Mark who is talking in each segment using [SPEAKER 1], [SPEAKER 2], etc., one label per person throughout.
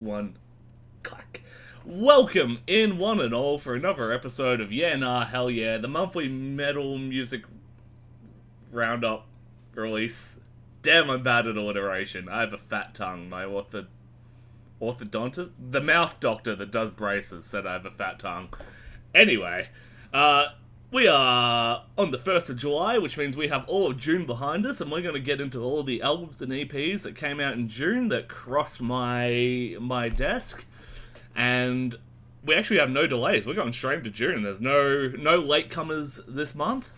[SPEAKER 1] One, clack. Welcome in one and all for another episode of Yeah Nah Hell Yeah, the monthly metal music roundup release. Damn, I'm bad at alliteration. I have a fat tongue. My orthodontist, the mouth doctor that does braces, said I have a fat tongue. Anyway, we are on the 1st of July, which means we have all of June behind us, and we're going to get into all the albums and EPs that came out in June that crossed my desk. And we actually have no delays. We're going straight into June. There's no latecomers this month.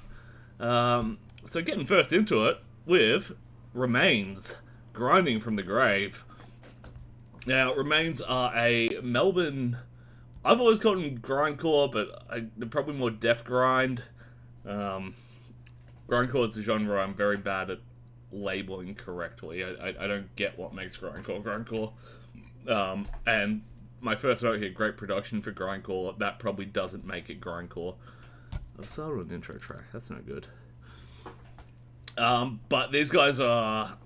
[SPEAKER 1] So getting first into it with Remains, Grinding from the Grave. Now, Remains are a Melbourne... I've always called them grindcore, but they're probably more death grind. Grindcore is a genre I'm very bad at labeling correctly. I don't get what makes grindcore. And my first note here, great production for grindcore. That probably doesn't make it grindcore. I've started an intro track. That's no good. But these guys are...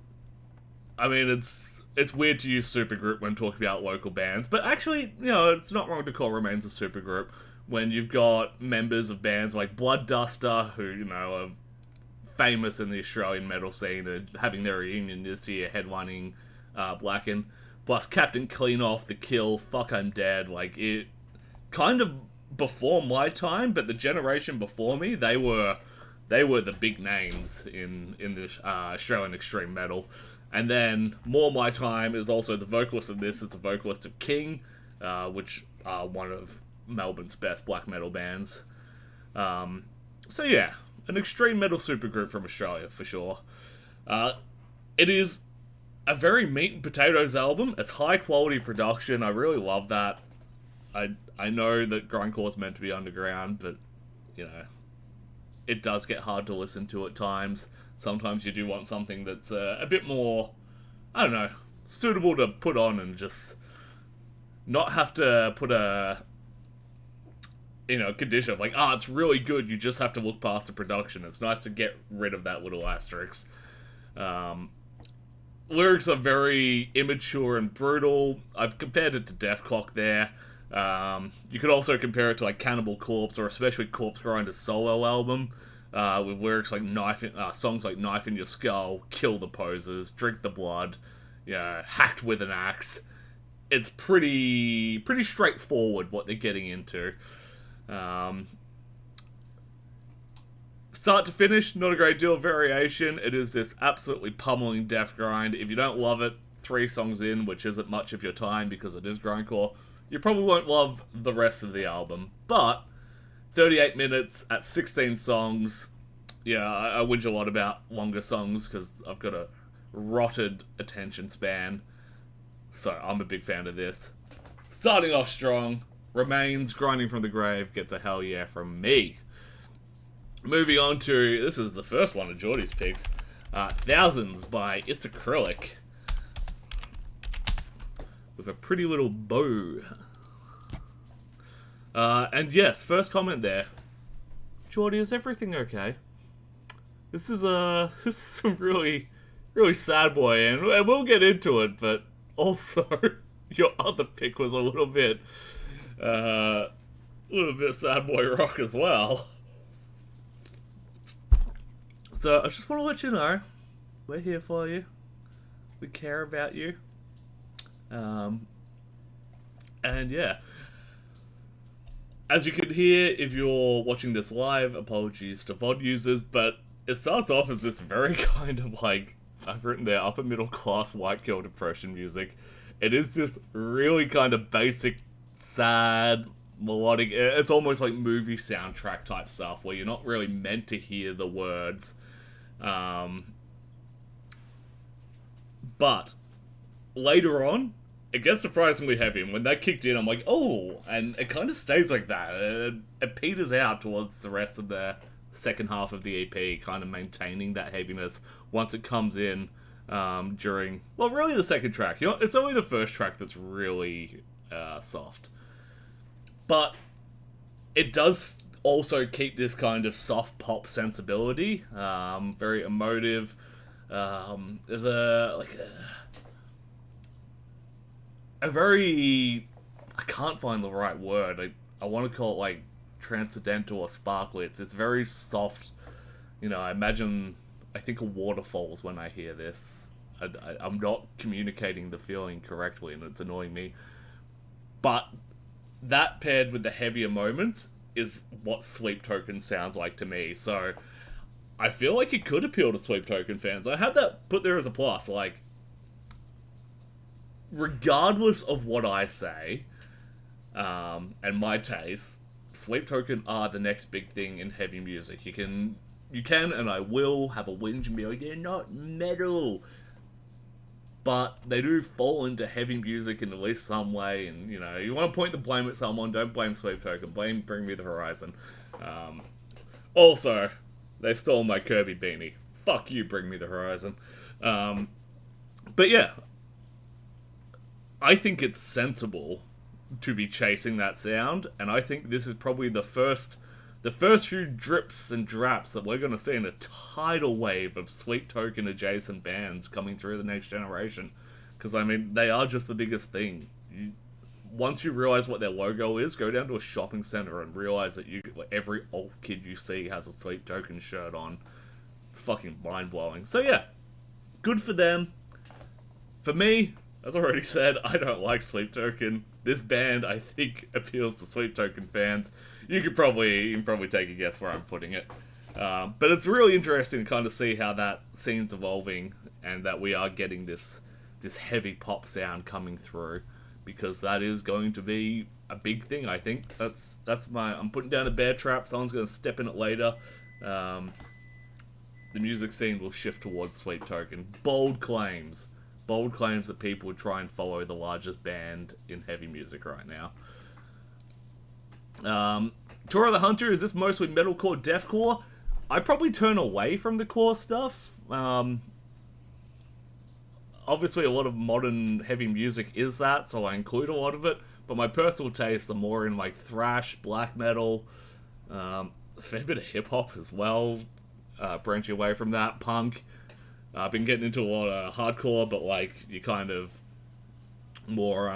[SPEAKER 1] I mean, it's weird to use supergroup when talking about local bands, but actually, you know, it's not wrong to call Remains a supergroup when you've got members of bands like Bloodduster, who, you know, are famous in the Australian metal scene and having their reunion this year headlining Blacken, plus Captain Cleanoff, The Kill, Fuck I'm Dead. Like, it kind of before my time, but the generation before me, they were the big names in the Australian extreme metal. And then, more my time is also the vocalist of this. It's the vocalist of King, which are one of Melbourne's best black metal bands. So yeah, an extreme metal supergroup from Australia, for sure. It is a very meat and potatoes album. It's high quality production. I really love that. I know that grindcore is meant to be underground, but, you know, it does get hard to listen to at times. Sometimes you do want something that's a bit more, I don't know, suitable to put on and just not have to put a, you know, condition of like, it's really good, you just have to look past the production. It's nice to get rid of that little asterisk. Lyrics are very immature and brutal. I've compared it to Deathclock there. You could also compare it to like Cannibal Corpse, or especially Corpse Grinder's solo album. With lyrics like songs like Knife in Your Skull, Kill the Posers, Drink the Blood, Hacked with an Axe. It's pretty straightforward what they're getting into. Start to finish, not a great deal of variation. It is this absolutely pummeling death grind. If you don't love it 3 songs in, which isn't much of your time because it is grindcore, you probably won't love the rest of the album. But 38 minutes at 16 songs. Yeah, I whinge a lot about longer songs because I've got a rotted attention span. So I'm a big fan of this. Starting off strong, Remains, Grinding from the Grave gets a hell yeah from me. Moving on to, this is the first one of Geordie's picks, Thousands by It's Acrylic. With a pretty little bow. And yes, first comment there. Geordie, is everything okay? This is some really sad boy, and we'll get into it, but also your other pick was a little bit sad boy rock as well. So I just want to let you know, we're here for you. We care about you. And yeah. As you can hear, if you're watching this live, apologies to VOD users, but it starts off as this very kind of like, I've written there, upper middle class white girl depression music. It is just really kind of basic, sad, melodic, it's almost like movie soundtrack type stuff where you're not really meant to hear the words. But later on, it gets surprisingly heavy, and when that kicked in, I'm like, oh, and it kind of stays like that. It peters out towards the rest of the second half of the EP, kind of maintaining that heaviness once it comes in during, well, really the second track. You know, it's only the first track that's really soft. But it does also keep this kind of soft pop sensibility, very emotive. There's a a very, I can't find the right word. I want to call it like transcendental or sparkly. It's very soft. You know, I think of waterfalls when I hear this. I'm not communicating the feeling correctly, and it's annoying me. But that paired with the heavier moments is what Sleep Token sounds like to me. So I feel like it could appeal to Sleep Token fans. I had that put there as a plus. Like, regardless of what I say, and my taste, Sleep Token are the next big thing in heavy music. You can, and I will have a whinge and be like, they're not metal. But they do fall into heavy music in at least some way, and, you know, you want to point the blame at someone, don't blame Sleep Token, blame Bring Me the Horizon. Also, they stole my Kirby beanie. Fuck you, Bring Me the Horizon. But yeah, I think it's sensible to be chasing that sound, and I think this is probably the first few drips and draps that we're going to see in a tidal wave of Sleep Token adjacent bands coming through the next generation. Because, I mean, they are just the biggest thing. Once you realize what their logo is, go down to a shopping center and realize that every alt kid you see has a Sleep Token shirt on. It's fucking mind-blowing. So yeah, good for them. For me, as I already said, I don't like Sleep Token. This band, I think, appeals to Sleep Token fans. You can probably take a guess where I'm putting it. But it's really interesting to kind of see how that scene's evolving, and that we are getting this heavy pop sound coming through, because that is going to be a big thing, I think. I'm putting down a bear trap, someone's going to step in it later. The music scene will shift towards Sleep Token. Bold claims that people would try and follow the largest band in heavy music right now. Tour of the Hunter, is this mostly metalcore, deathcore? I probably turn away from the core stuff. Obviously a lot of modern heavy music is that, so I include a lot of it, but my personal tastes are more in like thrash, black metal, a fair bit of hip-hop as well, branching away from that, punk. I've been getting into a lot of hardcore, but like you kind of more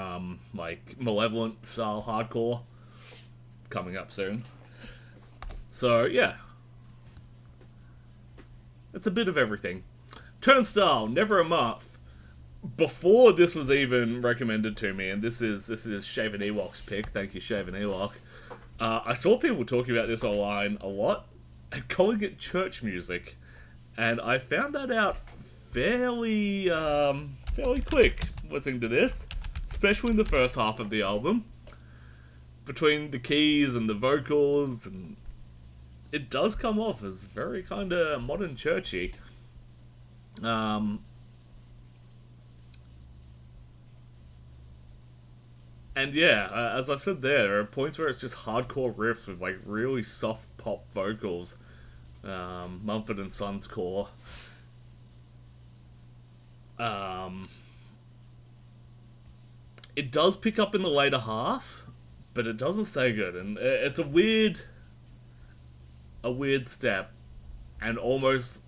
[SPEAKER 1] like Malevolent style hardcore coming up soon. So yeah, it's a bit of everything. Turnstile, Never a Month. Before this was even recommended to me, and this is Shaven Ewok's pick. Thank you, Shaven Ewok. I saw people talking about this online a lot and calling it church music, and I found that out fairly quick listening to this, especially in the first half of the album. Between the keys and the vocals, and it does come off as very kind of modern churchy. And yeah, as I said there are points where it's just hardcore riffs with like really soft pop vocals. Mumford and Sons core. It does pick up in the later half, but it doesn't stay good, and it's a weird step, and almost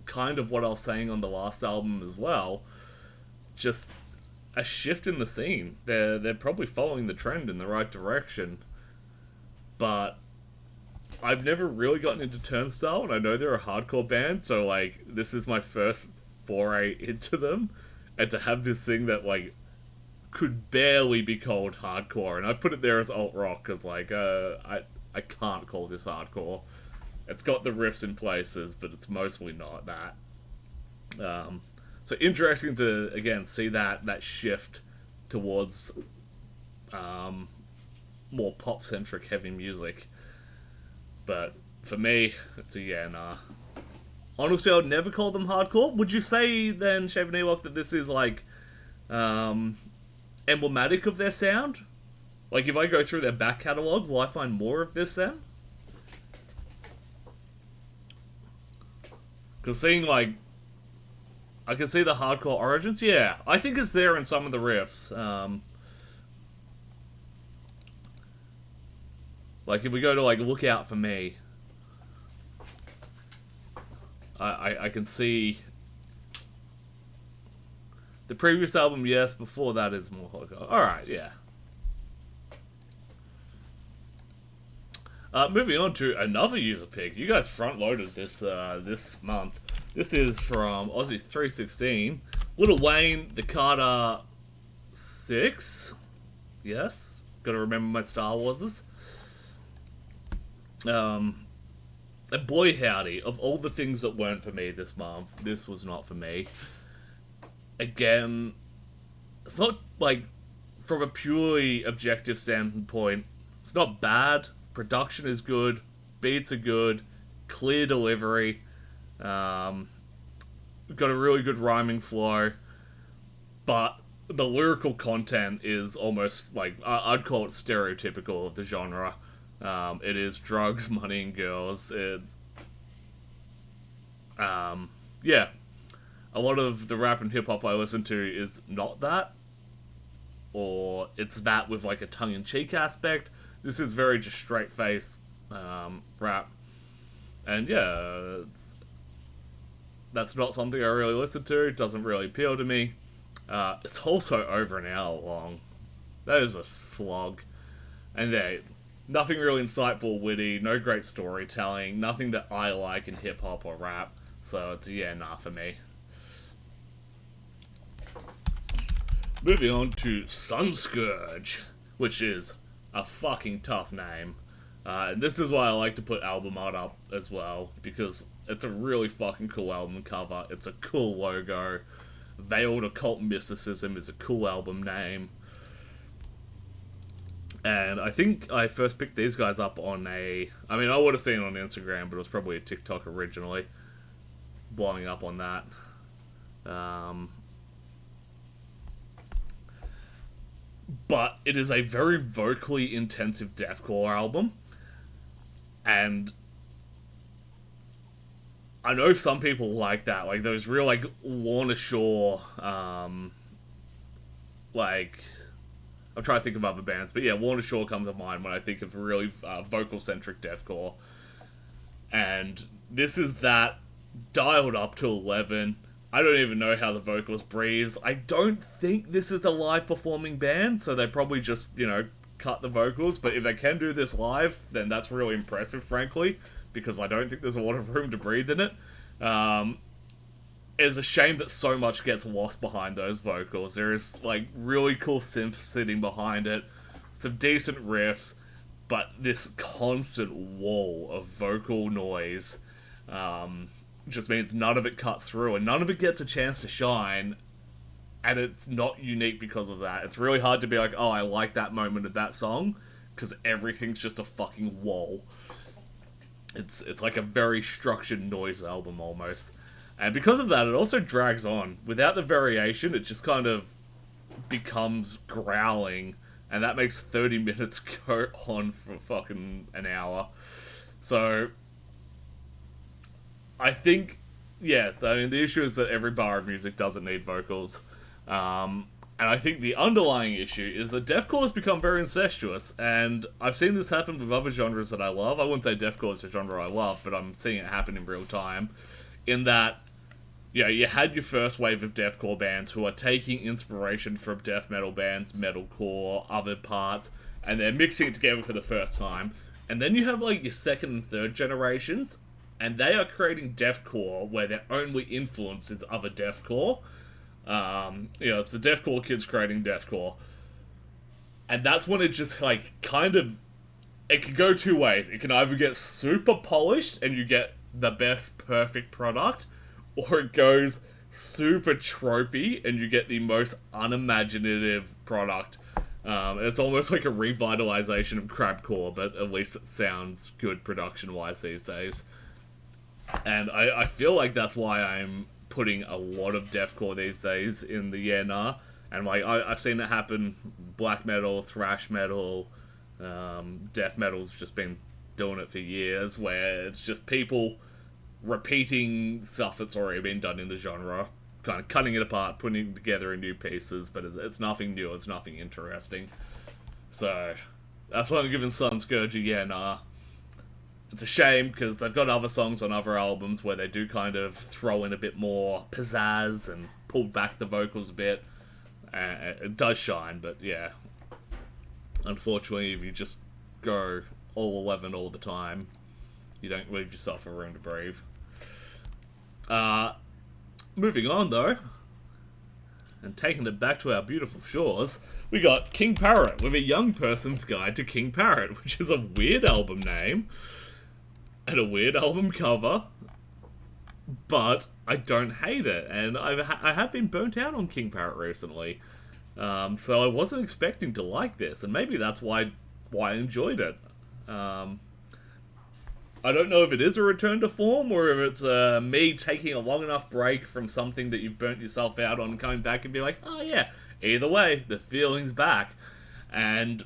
[SPEAKER 1] kind of what I was saying on the last album as well, just a shift in the scene. They're probably following the trend in the right direction, but I've never really gotten into Turnstile, and I know they're a hardcore band, so like this is my first foray into them, and to have this thing that like could barely be called hardcore, and I put it there as alt rock because like I can't call this hardcore. It's got the riffs in places, but it's mostly not that. So interesting to again see that shift towards more pop centric heavy music. But for me, it's a yeah, nah. Honestly, I would never call them hardcore. Would you say then, Shaven Ewok, that this is like emblematic of their sound? Like if I go through their back catalogue, will I find more of this then? Because seeing like, I can see the hardcore origins. Yeah, I think it's there in some of the riffs. Like if we go to like Look Out For Me, I can see The previous album, yes. Before that is more hardcore. Alright, yeah. Moving on to another user pick. You guys front-loaded this this month. This is from Aussie 316. Lil Wayne, the Carter 6. Yes. Gotta remember my Star Warses. And boy howdy, of all the things that weren't for me this month, this was not for me. Again, it's not, like, from a purely objective standpoint, it's not bad. Production is good, beats are good, clear delivery, got a really good rhyming flow, but the lyrical content is almost, like, I'd call it stereotypical of the genre. It is drugs, money, and girls. It's, yeah. A lot of the rap and hip-hop I listen to is not that. Or it's that with, like, a tongue-in-cheek aspect. This is very just straight-face rap. And, yeah, that's not something I really listen to. It doesn't really appeal to me. It's also over an hour long. That is a slog. And yeah, nothing really insightful, witty, no great storytelling, nothing that I like in hip-hop or rap. So it's a yeah, nah for me. Moving on to Sunscourge, which is a fucking tough name. And this is why I like to put album art up as well, because it's a really fucking cool album cover. It's a cool logo. Veiled Occult Mysticism is a cool album name. And I think I first picked these guys up on I would have seen it on Instagram, but it was probably a TikTok originally. Blowing up on that. But it is a very vocally intensive deathcore album. And I know some people like that. Like, those real, like, Lorna Shore, like, I'm trying to think of other bands, but yeah, Lorna Shore comes to mind when I think of really vocal-centric deathcore. And this is that dialed up to 11. I don't even know how the vocals breathes. I don't think this is a live performing band, so they probably just, cut the vocals. But if they can do this live, then that's really impressive, frankly, because I don't think there's a lot of room to breathe in it. It's a shame that so much gets lost behind those vocals. There is, like, really cool synth sitting behind it, some decent riffs, but this constant wall of vocal noise just means none of it cuts through, and none of it gets a chance to shine, and it's not unique because of that. It's really hard to be like, oh, I like that moment of that song, because everything's just a fucking wall. It's like a very structured noise album, almost. And because of that, it also drags on. Without the variation, it just kind of becomes growling, and that makes 30 minutes go on for fucking an hour. So I think, yeah, the issue is that every bar of music doesn't need vocals. And I think the underlying issue is that deathcore has become very incestuous, and I've seen this happen with other genres that I love. I wouldn't say deathcore is a genre I love, but I'm seeing it happen in real time. In that, you had your first wave of deathcore bands who are taking inspiration from death metal bands, metalcore, other parts, and they're mixing it together for the first time. And then you have, like, your second and third generations, and they are creating deathcore where their only influence is other deathcore. It's the deathcore kids creating deathcore. And that's when it just, like, kind of... It can go two ways. It can either get super polished and you get the best perfect product, or it goes super tropey and you get the most unimaginative product. It's almost like a revitalization of crabcore, but at least it sounds good production-wise these days. And I feel like that's why I'm putting a lot of deathcore these days in the yeah nah. And like I've seen it happen, black metal, thrash metal, death metal's just been doing it for years, where it's just people repeating stuff that's already been done in the genre, kind of cutting it apart, putting it together in new pieces, but it's nothing new, it's nothing interesting. So that's why I'm giving Sunscourge a yeah nah. It's a shame, because they've got other songs on other albums where they do kind of throw in a bit more pizzazz and pulled back the vocals a bit. It does shine, but yeah. Unfortunately, if you just go all 11 all the time, you don't leave yourself a room to breathe. Moving on, though, and taking it back to our beautiful shores, we got King Parrot with A Young Person's Guide to King Parrot, which is a weird album name and a weird album cover, but I don't hate it, and I have been burnt out on King Parrot recently, so I wasn't expecting to like this, and maybe that's why I enjoyed it. I don't know if it is a return to form, or if it's me taking a long enough break from something that you've burnt yourself out on and coming back and be like, oh yeah, either way, the feeling's back. And,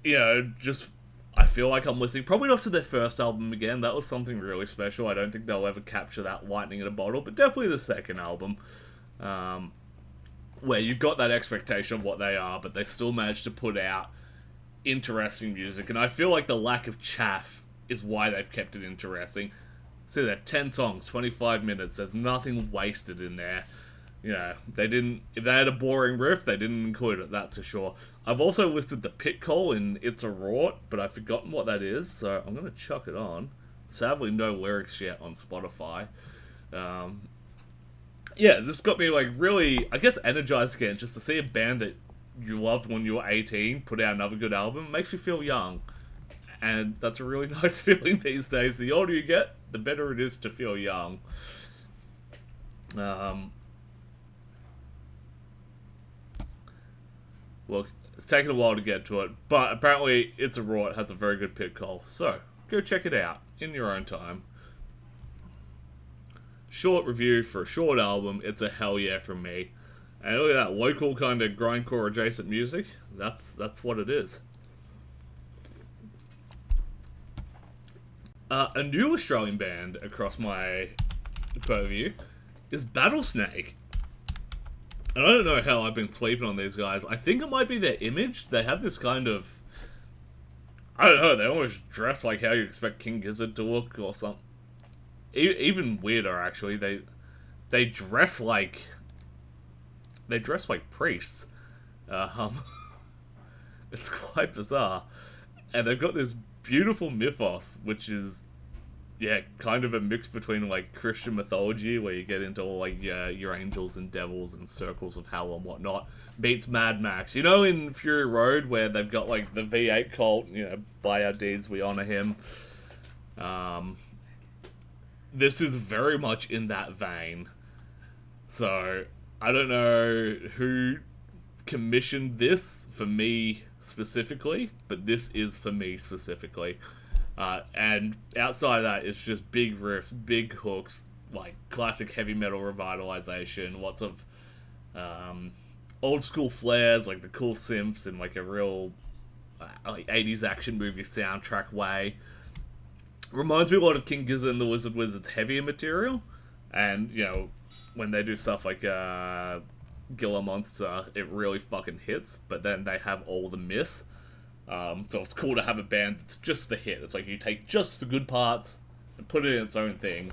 [SPEAKER 1] you know, just, I feel like I'm listening, probably not to their first album again, that was something really special. I don't think they'll ever capture that lightning in a bottle, but definitely the second album, where you've got that expectation of what they are, but they still managed to put out interesting music. And I feel like the lack of chaff is why they've kept it interesting. See that 10 songs, 25 minutes, there's nothing wasted in there. You know, they didn't, if they had a boring riff, they didn't include it, that's for sure. I've also listed the pit call in It's a Rort, but I've forgotten what that is, so I'm gonna chuck it on. Sadly, no lyrics yet on Spotify. Yeah, this got me, like, really, I guess, energized again, just to see a band that you loved when you were 18 put out another good album. It makes you feel young. And that's a really nice feeling these days. The older you get, the better it is to feel young. Look, it's taken a while to get to it, but apparently It's a Rort has a very good pit call. So, go check it out in your own time. Short review for a short album, it's a hell yeah from me. And look at that, local kind of grindcore adjacent music. That's what it is. A new Australian band across my purview is Battlesnake. And I don't know how I've been sleeping on these guys. I think it might be their image. They have this kind of, I don't know, they almost dress like how you expect King Gizzard to look or something. Even weirder, actually. They dress like priests. It's quite bizarre. And they've got this beautiful mythos, which is, yeah, kind of a mix between, like, Christian mythology, where you get into all, like, your angels and devils and circles of hell and whatnot, meets Mad Max. You know, in Fury Road, where they've got, like, the V8 cult, you know, by our deeds we honor him. This is very much in that vein. So, I don't know who commissioned this for me specifically, but this is for me specifically. And outside of that, it's just big riffs, big hooks, like classic heavy metal revitalization, lots of old school flares, like the cool synths in like a real like 80s action movie soundtrack way. Reminds me a lot of King Gizzard and the Lizard Wizard's heavier material, and you know, when they do stuff like Gila Monster, it really fucking hits, but then they have all the miss. So it's cool to have a band that's just the hit. It's like you take just the good parts and put it in its own thing.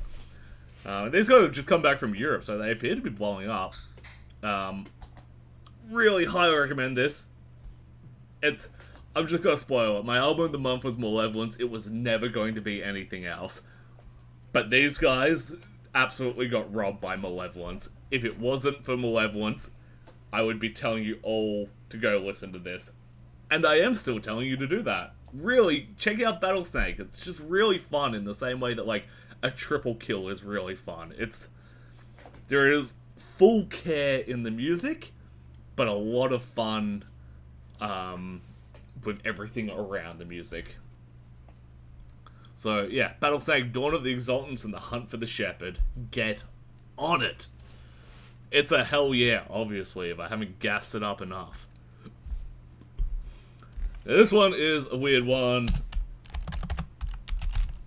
[SPEAKER 1] These guys have just come back from Europe, so they appear to be blowing up. Really highly recommend this. I'm just gonna spoil it. My album of the month was Malevolence. It was never going to be anything else. But these guys absolutely got robbed by Malevolence. If it wasn't for Malevolence, I would be telling you all to go listen to this. And I am still telling you to do that. Really, check out Battlesnake. It's just really fun in the same way that, like, a triple kill is really fun. There is full care in the music, but a lot of fun with everything around the music. So, yeah, Battlesnake, Dawn of the Exultants, and The Hunt for the Shepherd. Get on it! It's a hell yeah, obviously, if I haven't gassed it up enough. Now, this one is a weird one.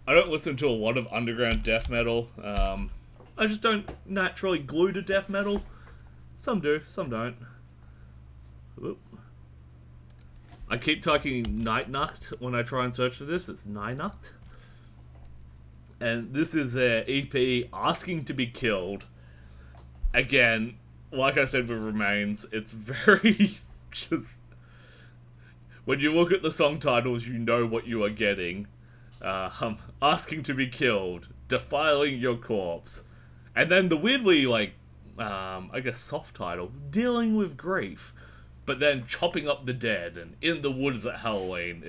[SPEAKER 1] I don't listen to a lot of underground death metal. I just don't naturally glue to death metal. Some do, some don't. Oop. I keep typing Nighnacht when I try and search for this. It's Nighnacht. And this is their EP, Asking to Be Killed. again, like I said with Remains, it's very just when you look at the song titles, you know what you are getting. Asking to be killed, defiling your corpse, and then the weirdly I guess soft title, dealing with grief, but then chopping up the dead and in the woods at Halloween.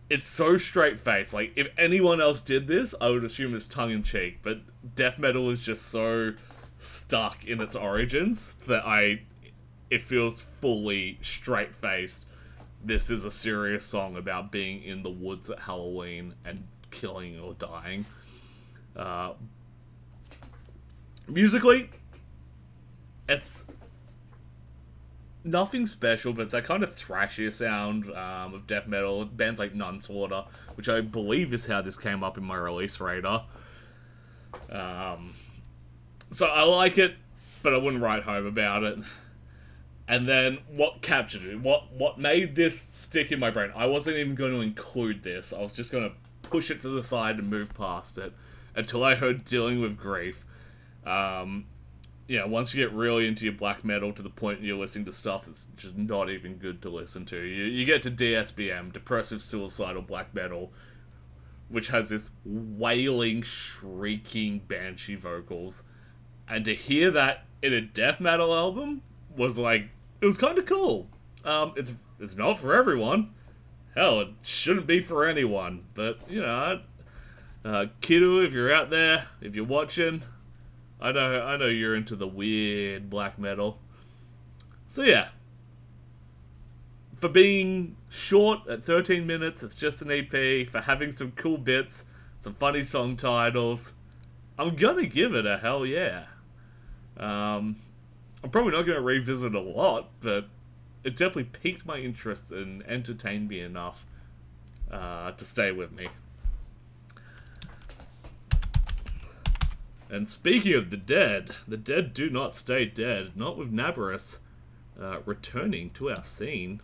[SPEAKER 1] It's so straight faced. Like if anyone else did this, I would assume it's tongue in cheek, but death metal is just so stuck in its origins that it feels fully straight faced. This is a serious song about being in the woods at Halloween and killing or dying. Musically, it's nothing special, but it's that kind of thrashier sound of death metal. Bands like Nunslaughter, which I believe is how this came up in my release radar. So I like it, but I wouldn't write home about it. And then what captured it, what made this stick in my brain, I wasn't even going to include this. I was just going to push it to the side and move past it until I heard Dealing with Grief. Once you get really into your black metal to the point you're listening to stuff that's just not even good to listen to, you get to DSBM, Depressive Suicidal Black Metal, which has this wailing, shrieking, banshee vocals. And to hear that in a death metal album was like, it was kind of cool. It's not for everyone. Hell, it shouldn't be for anyone. But, Kidu, if you're out there, if you're watching, I know you're into the weird black metal. So yeah, for being short at 13 minutes, it's just an EP, for having some cool bits, some funny song titles, I'm gonna give it a hell yeah. I'm probably not going to revisit a lot, but it definitely piqued my interest and entertained me enough to stay with me. And speaking of the dead do not stay dead. Not with Naberus returning to our scene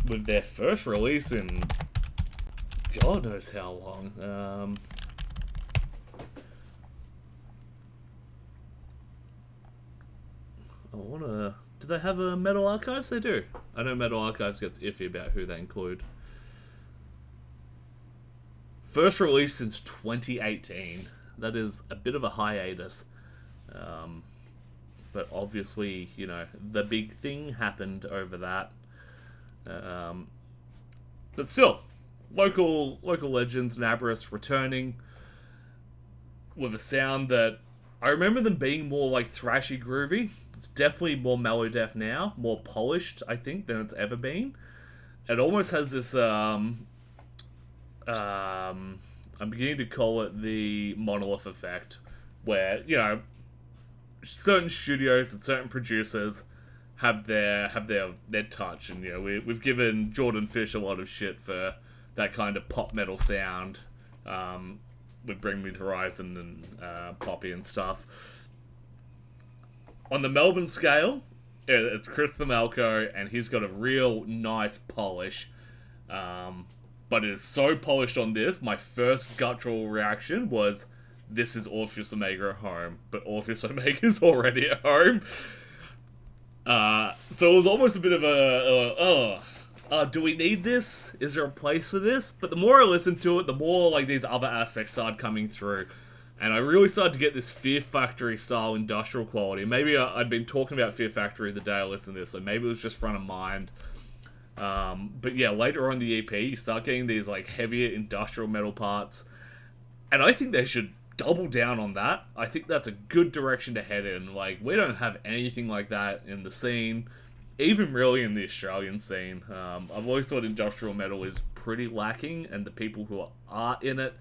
[SPEAKER 1] with their first release in God knows how long. Do they have a Metal Archives? They do. I know Metal Archives gets iffy about who they include. First release since 2018. That is a bit of a hiatus. But obviously, the big thing happened over that. But still, local legends, Naberus returning with a sound that I remember them being more like thrashy groovy. It's definitely more melodeath now, more polished, I think, than it's ever been. It almost has this, I'm beginning to call it the monolith effect, where, certain studios and certain producers have their touch, and, we've given Jordan Fish a lot of shit for that kind of pop metal sound, with Bring Me the Horizon and Poppy and stuff. On the Melbourne scale, it's Chris Themalco, and he's got a real nice polish. But it is so polished on this, my first guttural reaction was, this is Orpheus Omega at home, but Orpheus Omega is already at home. So it was almost a bit of do we need this? Is there a place for this? But the more I listened to it, the more like these other aspects started coming through. And I really started to get this Fear Factory style industrial quality. Maybe I'd been talking about Fear Factory the day I listened to this, so maybe it was just front of mind. But yeah, later on in the EP, you start getting these like heavier industrial metal parts. And I think they should double down on that. I think that's a good direction to head in. Like, we don't have anything like that in the scene, even really in the Australian scene. I've always thought industrial metal is pretty lacking, and the people who are in it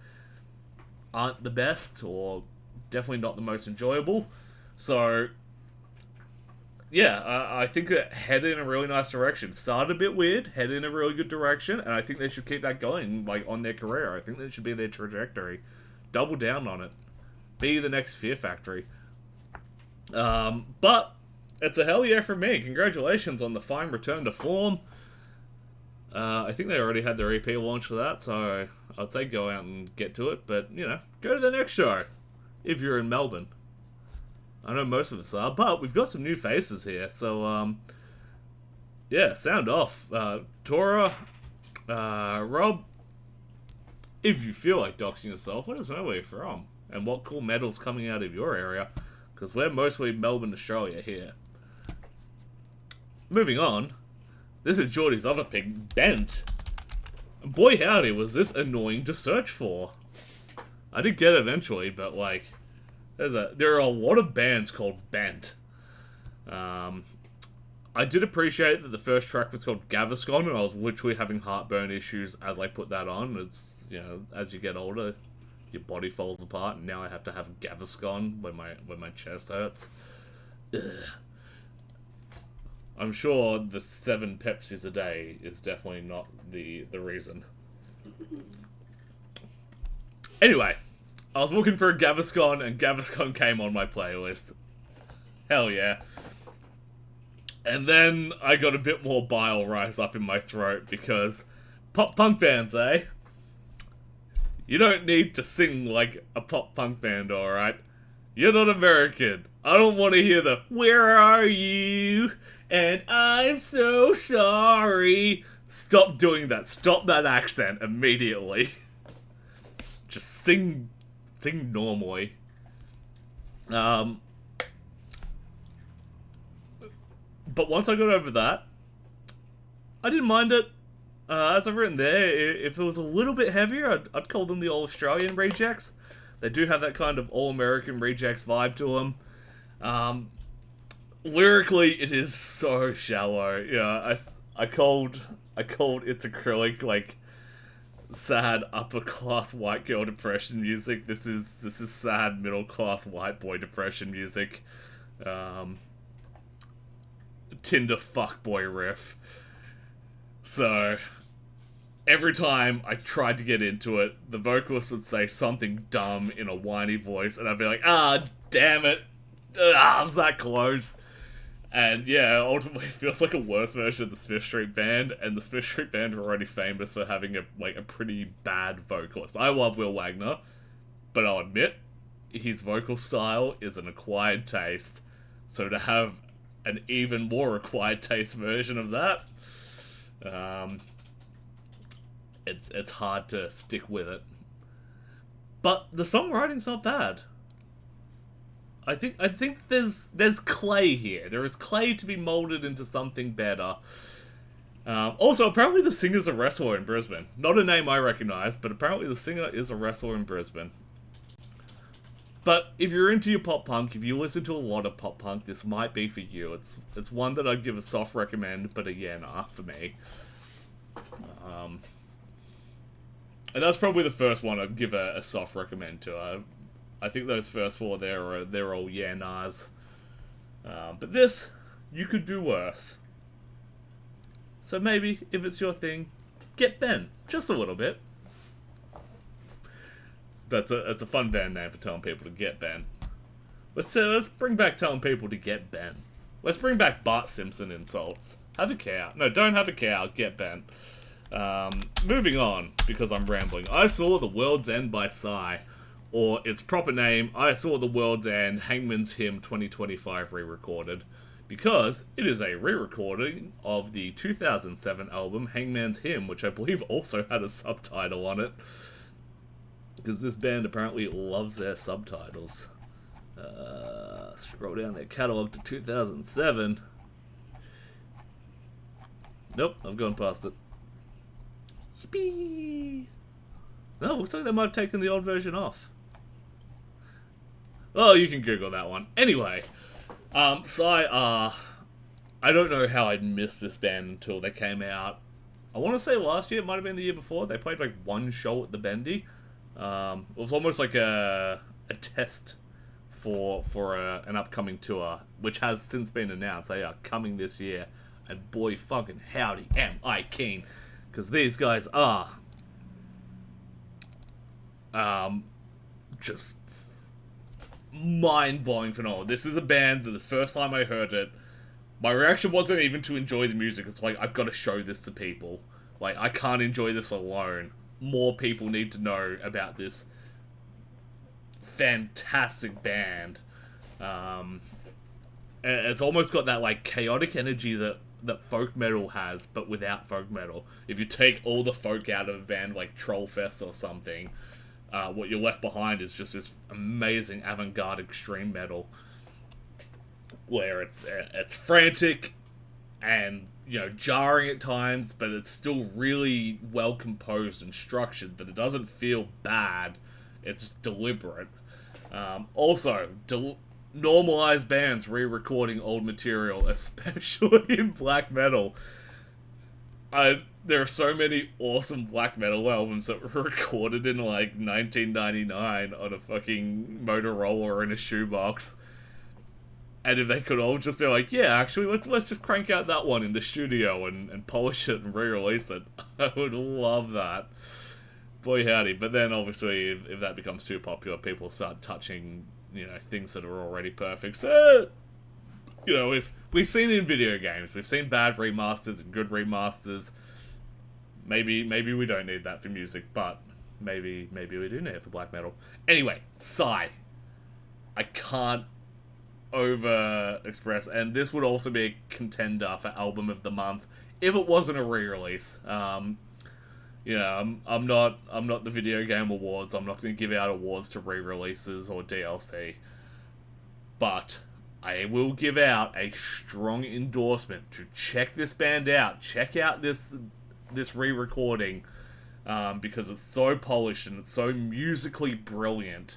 [SPEAKER 1] aren't the best, or definitely not the most enjoyable. So yeah, I think it headed in a really nice direction. Started a bit weird, headed in a really good direction, and I think they should keep that going, like, on their career. I think that should be their trajectory. Double down on it. Be the next Fear Factory. But it's a hell yeah from me. Congratulations on the fine return to form. I think they already had their EP launch for that, so I'd say go out and get to it. But, go to the next show if you're in Melbourne. I know most of us are, but we've got some new faces here, so, yeah, sound off. Tora, Rob, if you feel like doxing yourself, let us know where you're from, and what cool metal's coming out of your area, because we're mostly Melbourne, Australia here. Moving on, this is Geordie's other pick, Bent. Boy howdy, was this annoying to search for. I did get it eventually, but like, there are a lot of bands called Bent. I did appreciate that the first track was called Gaviscon, and I was literally having heartburn issues as I put that on. It's, you know, as you get older, your body falls apart, and now I have to have Gaviscon when my chest hurts. Ugh. I'm sure the 7 Pepsis a day is definitely not the reason. Anyway, I was looking for a Gaviscon, and Gaviscon came on my playlist. Hell yeah. And then I got a bit more bile rise up in my throat, because pop-punk bands, eh? You don't need to sing like a pop-punk band, alright? You're not American. I don't want to hear the, "Where are you? And I'm so sorry." Stop doing that. Stop that accent immediately. Just sing normally. But once I got over that, I didn't mind it. As I've written there, if it was a little bit heavier, I'd call them the All-Australian Rejects. They do have that kind of All-American Rejects vibe to them. Lyrically, it is so shallow. Yeah, I called It's Acrylic like sad upper class white girl depression music. This is sad middle class white boy depression music. Tinder fuckboy riff. So every time I tried to get into it, the vocalist would say something dumb in a whiny voice, and I'd be like, "Ah, damn it, I was that close." And yeah, ultimately it feels like a worse version of the Smith Street Band, and the Smith Street Band are already famous for having a pretty bad vocalist. I love Will Wagner, but I'll admit, his vocal style is an acquired taste. So to have an even more acquired taste version of that, it's hard to stick with it. But the songwriting's not bad. I think there's clay here. There is clay to be molded into something better. Also, apparently the singer's a wrestler in Brisbane. Not a name I recognise, but apparently the singer is a wrestler in Brisbane. But if you're into your pop punk, if you listen to a lot of pop punk, this might be for you. It's one that I'd give a soft recommend, but a yeah nah for me. And that's probably the first one I'd give a soft recommend to. I think those first 4 they're all yeah nahs. But this, you could do worse. So maybe, if it's your thing, get bent. Just a little bit. That's a fun band name for telling people to get bent. Let's bring back telling people to get bent. Let's bring back Bart Simpson insults. Have a cow. No, don't have a cow. Get bent. Moving on, because I'm rambling. I Saw the World's End by Sigh. Or its proper name, I Saw the World's End, Hangman's Hymn 2025 re-recorded. Because it is a re-recording of the 2007 album Hangman's Hymn, which I believe also had a subtitle on it. Because this band apparently loves their subtitles. Scroll down their catalogue to 2007. Nope, I've gone past it. Yippee! No, looks like they might have taken the old version off. Oh, you can Google that one. Anyway, Sigh, I don't know how I'd missed this band until they came out. I want to say last year, it might have been the year before. They played like one show at the Bendy. It was almost like a test for an upcoming tour, which has since been announced. They are coming this year, and boy fucking howdy am I keen, because these guys are just mind-blowing phenomenal. This is a band that the first time I heard it, my reaction wasn't even to enjoy the music. It's like, I've got to show this to people. Like, I can't enjoy this alone. More people need to know about this fantastic band. And it's almost got that like chaotic energy that folk metal has, but without folk metal. If you take all the folk out of a band like Trollfest or something, what you're left behind is just this amazing avant-garde extreme metal, where it's frantic and, you know, jarring at times, but it's still really well composed and structured. That it doesn't feel bad; it's deliberate. Also, normalize bands re-recording old material, especially in black metal. There are so many awesome black metal albums that were recorded in like 1999 on a fucking Motorola in a shoebox. And if they could all just be like, yeah, actually, let's just crank out that one in the studio and polish it and re-release it, I would love that. Boy howdy. But then obviously if that becomes too popular, people start touching, you know, things that are already perfect. So, you know, we've seen it in video games, we've seen bad remasters and good remasters. Maybe we don't need that for music, but maybe we do need it for black metal. Anyway, Sigh. I can't over express, and this would also be a contender for album of the month if it wasn't a re-release. You know, I'm not the video game awards. I'm not going to give out awards to re-releases or DLC, but I will give out a strong endorsement to check this band out. Check out this re-recording, because it's so polished and it's so musically brilliant.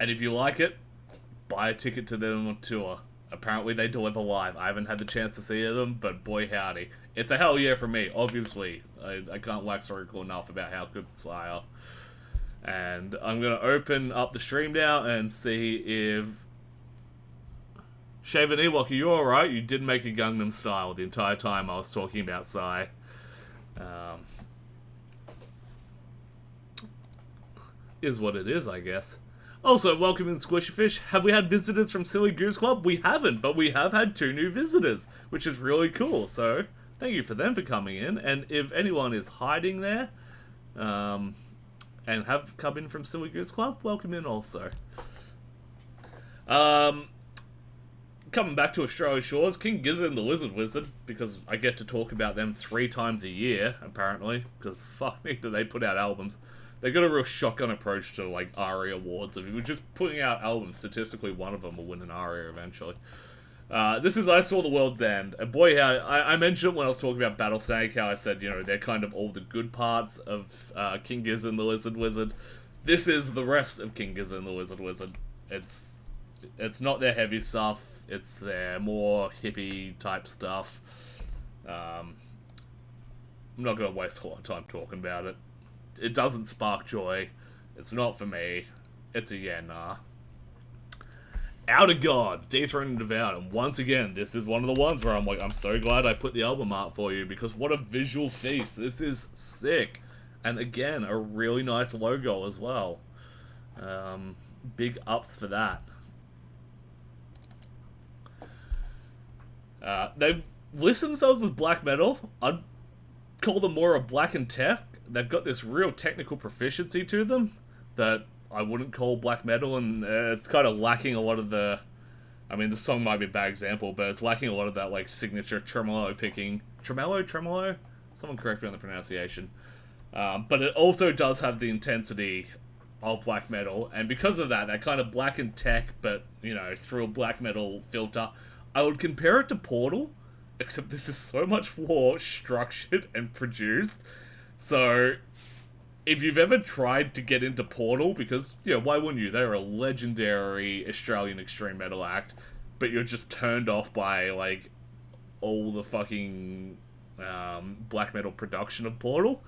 [SPEAKER 1] And if you like it, buy a ticket to them on tour. Apparently they deliver live. I haven't had the chance to see them, but boy howdy. It's a hell yeah for me, obviously. I can't wax lyrical enough about how good Sigh are. And I'm going to open up the stream now and see if... Shaven Ewok, are you alright? You did make a Gangnam Style the entire time I was talking about Sigh. Is what it is, I guess. Also, welcome in Squishy Fish. Have we had visitors from Silly Goose Club? We haven't, but we have had 2 new visitors, which is really cool. So, thank you for them for coming in. And if anyone is hiding there, and have come in from Silly Goose Club, welcome in also. Coming back to Australia Shores, King Gizzard and the Lizard Wizard, because I get to talk about them 3 times a year, apparently, because fuck me, do they put out albums. They got a real shotgun approach to, like, ARIA awards. If you were just putting out albums, statistically one of them will win an ARIA eventually. This is I Saw the World's End. And boy, how I mentioned it when I was talking about Battlesnake, how I said, you know, they're kind of all the good parts of King Gizzard and the Lizard Wizard. This is the rest of King Gizzard and the Lizard Wizard. It's not their heavy stuff. It's their more hippie type stuff. I'm not going to waste a lot of time talking about it. It doesn't spark joy. It's not for me. It's a yeah, nah. Outergods, Dethroned and Devoured. And once again, this is one of the ones where I'm like, I'm so glad I put the album art for you, because what a visual feast. This is sick. And again, a really nice logo as well. Big ups for that. They list themselves as black metal. I'd call them more a black and tech. They've got this real technical proficiency to them that I wouldn't call black metal, and it's kind of lacking a lot of the... I mean, this song might be a bad example, but it's lacking a lot of that, like, signature tremolo picking. Tremolo? Someone correct me on the pronunciation. But it also does have the intensity of black metal, and because of that kind of black and tech, but, you know, through a black metal filter, I would compare it to Portal, except this is so much more structured and produced. So, if you've ever tried to get into Portal, because, you know, why wouldn't you? They're a legendary Australian extreme metal act, but you're just turned off by, like, all the fucking black metal production of Portal,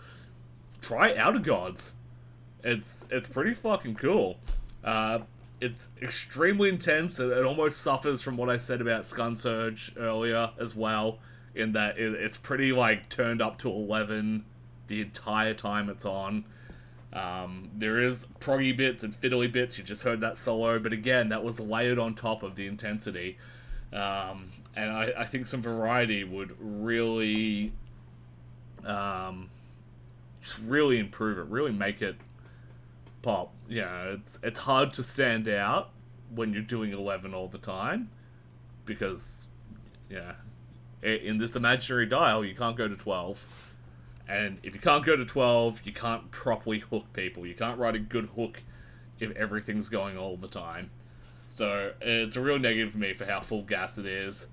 [SPEAKER 1] try Outergods. It's pretty fucking cool. It's extremely intense. It almost suffers from what I said about Sunscourge earlier as well, in that it's pretty, like, turned up to 11 the entire time it's on. There is proggy bits and fiddly bits. You just heard that solo, but again, that was layered on top of the intensity. And I think some variety would really, just really improve it, really make it pop. It's hard to stand out when you're doing 11 all the time, because, in this imaginary dial, you can't go to 12. And if you can't go to 12, you can't properly hook people. You can't write a good hook if everything's going all the time. So it's a real negative for me for how full gas it is.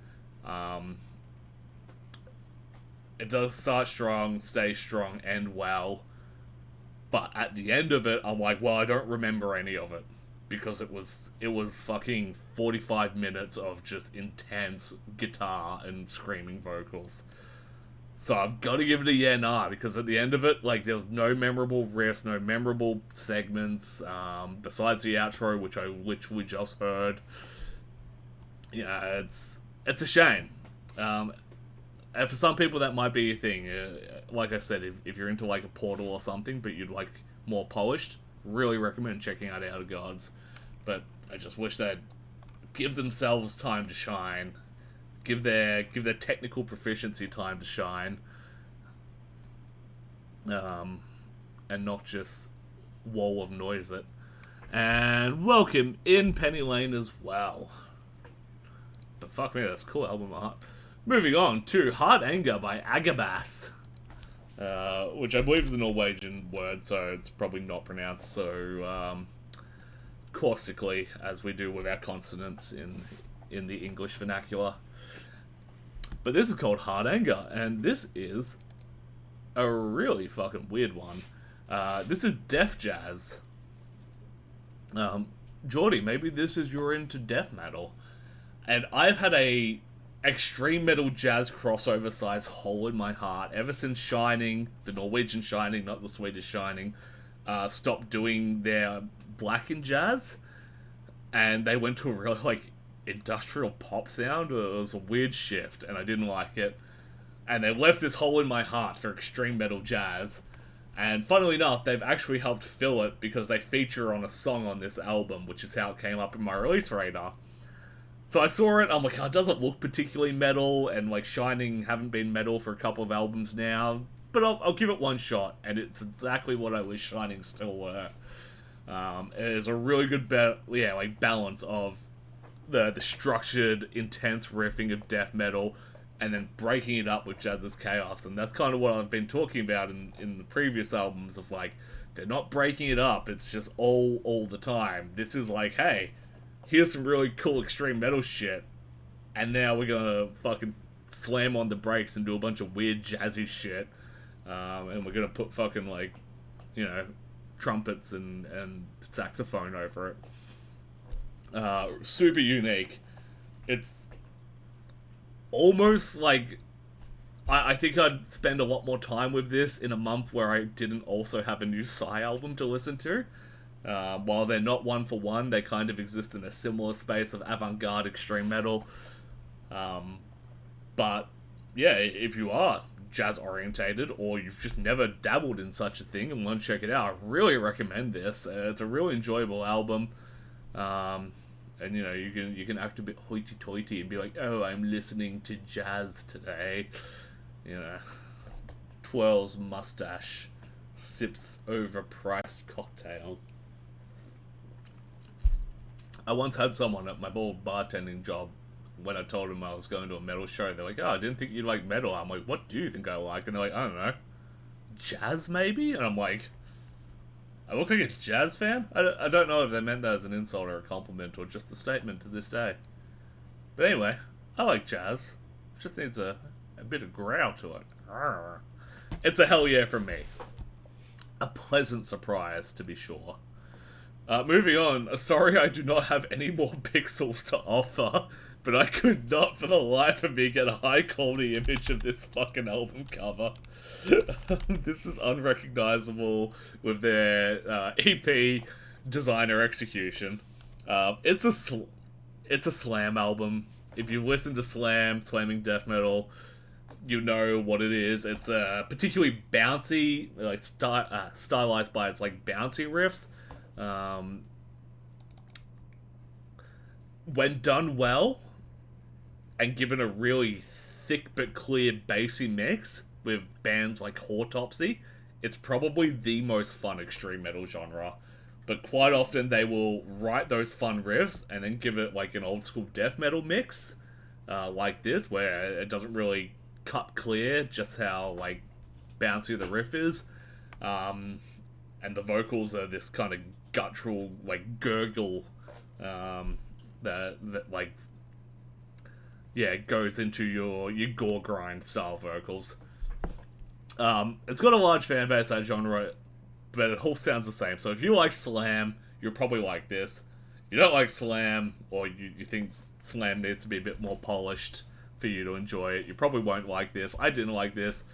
[SPEAKER 1] It does start strong, stay strong, end well. But at the end of it, I'm like, well, I don't remember any of it. Because it was fucking 45 minutes of just intense guitar and screaming vocals. So I've got to give it a yeah, nah, because at the end of it, like, there was no memorable riffs, no memorable segments, besides the outro, which we just heard. It's a shame. And for some people, that might be a thing. Like I said, if you're into, like, a Portal or something, but you'd like more polished, really recommend checking out Outergods. But I just wish they'd give themselves time to shine. Give their technical proficiency time to shine. And not just wall of noise it. And welcome in Penny Lane as well. But fuck me, that's a cool album art. Moving on to Hard Anger by Agabas. Which I believe is a Norwegian word, so it's probably not pronounced so caustically as we do with our consonants in the English vernacular. But this is called Hard Anger, and this is a really fucking weird one. This is death jazz. Geordie, maybe this is you're into death metal. And I've had a extreme metal jazz crossover size hole in my heart ever since Shining, the Norwegian Shining, not the Swedish Shining, stopped doing their blackened jazz, and they went to a really, like, industrial pop sound. It was a weird shift, and I didn't like it. And they left this hole in my heart for extreme metal jazz. And funnily enough, they've actually helped fill it because they feature on a song on this album, which is how it came up in my release radar. So I saw it, I'm like, oh, it doesn't look particularly metal, and like Shining haven't been metal for a couple of albums now, but I'll give it one shot, and it's exactly what I wish Shining still were. It is a really good balance of the structured, intense riffing of death metal, and then breaking it up with jazz's chaos, and that's kind of what I've been talking about in the previous albums of, like, they're not breaking it up, it's just all the time. This is like, hey, here's some really cool extreme metal shit, and now we're gonna fucking slam on the brakes and do a bunch of weird jazzy shit, and we're gonna put fucking, like, trumpets and saxophone over it. Super unique. It's almost like I think I'd spend a lot more time with this in a month where I didn't also have a new Sigh album to listen to. While they're not one for one, they kind of exist in a similar space of avant-garde extreme metal. But yeah, if you are jazz orientated, or you've just never dabbled in such a thing and want to check it out, I really recommend this. It's a really enjoyable album. And you can act a bit hoity-toity and be like, oh, I'm listening to jazz today. Twirls mustache, sips overpriced cocktail. I once had someone at my old bartending job, when I told them I was going to a metal show, they're like, oh, I didn't think you'd like metal. I'm like, what do you think I like? And they're like, I don't know, jazz maybe? And I'm like, I look like a jazz fan? I don't know if they meant that as an insult or a compliment or just a statement to this day. But anyway, I like jazz. It just needs a bit of growl to it. It's a hell yeah from me. A pleasant surprise, to be sure. Moving on, sorry I do not have any more pixels to offer, but I could not for the life of me get a high quality image of this fucking album cover. This is Unrecognizable with their EP designer execution. It's a slam album. If you listen to slamming death metal, you know what it is. It's particularly bouncy, like stylized by its like bouncy riffs. When done well and given a really thick but clear bassy mix with bands like Autopsy, it's probably the most fun extreme metal genre. but quite often they will write those fun riffs and then give it like an old school death metal mix, like this, where it doesn't really cut clear just how like bouncy the riff is, and the vocals are this kind of guttural like gurgle, that like, yeah, goes into your gore grind style vocals. It's got a large fan base, that genre, but it all sounds the same. So if you like slam, you'll probably like this. If you don't like slam, or you think slam needs to be a bit more polished for you to enjoy it, you probably won't like this. I didn't like this,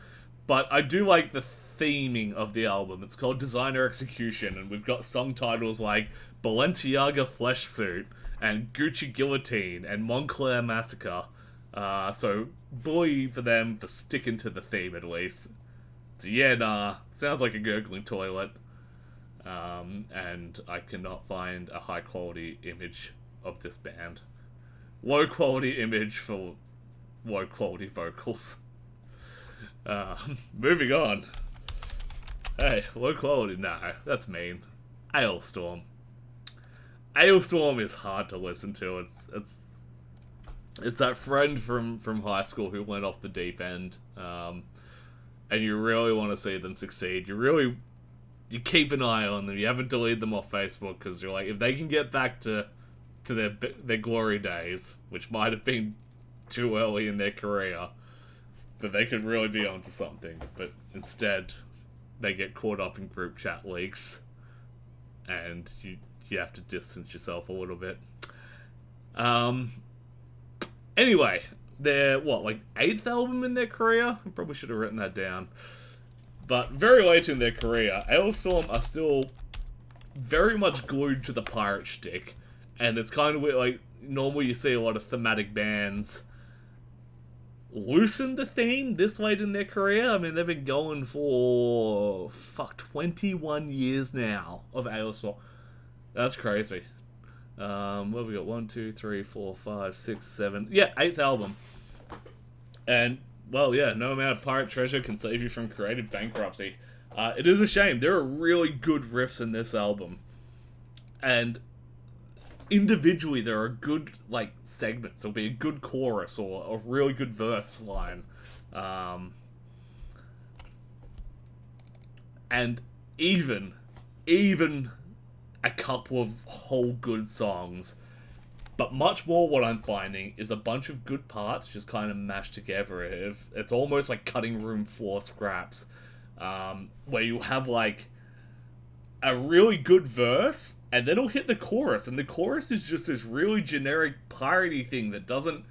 [SPEAKER 1] but I do like the theming of the album. It's called Designer Execution, and we've got song titles like Balenciaga Flesh Suit, and Gucci Guillotine, and Montclair Massacre. So bully for them for sticking to the theme at least. So yeah, nah, sounds like a gurgling toilet. And I cannot find a high quality image of this band. Low quality image for low quality vocals. Moving on. Hey, low quality, no, that's mean. Alestorm. Alestorm is hard to listen to. It's that friend from high school who went off the deep end, and you really want to see them succeed. You keep an eye on them. You haven't deleted them off Facebook because you're like, if they can get back to their glory days, which might have been too early in their career, that they could really be onto something. But instead, they get caught up in group chat leaks, and you have to distance yourself a little bit. Anyway, their, like 8th album in their career? I probably should have written that down. But very late in their career, Alestorm are still very much glued to the pirate shtick. And it's kind of weird, like, normally you see a lot of thematic bands loosen the theme this late in their career. I mean, they've been going for, 21 years now of Alestorm. That's crazy. What have we got? 1, 2, 3, 4, 5, 6, 7. Yeah, 8th album. And, well, yeah, no amount of pirate treasure can save you from creative bankruptcy. It is a shame. There are really good riffs in this album. And individually, there are good, like, segments. There'll be a good chorus or a really good verse line. And even a couple of whole good songs. But much more what I'm finding is a bunch of good parts just kind of mashed together. It's almost like cutting room floor scraps. Where you have like a really good verse, and then it'll hit the chorus, and the chorus is just this really generic piratey thing that doesn't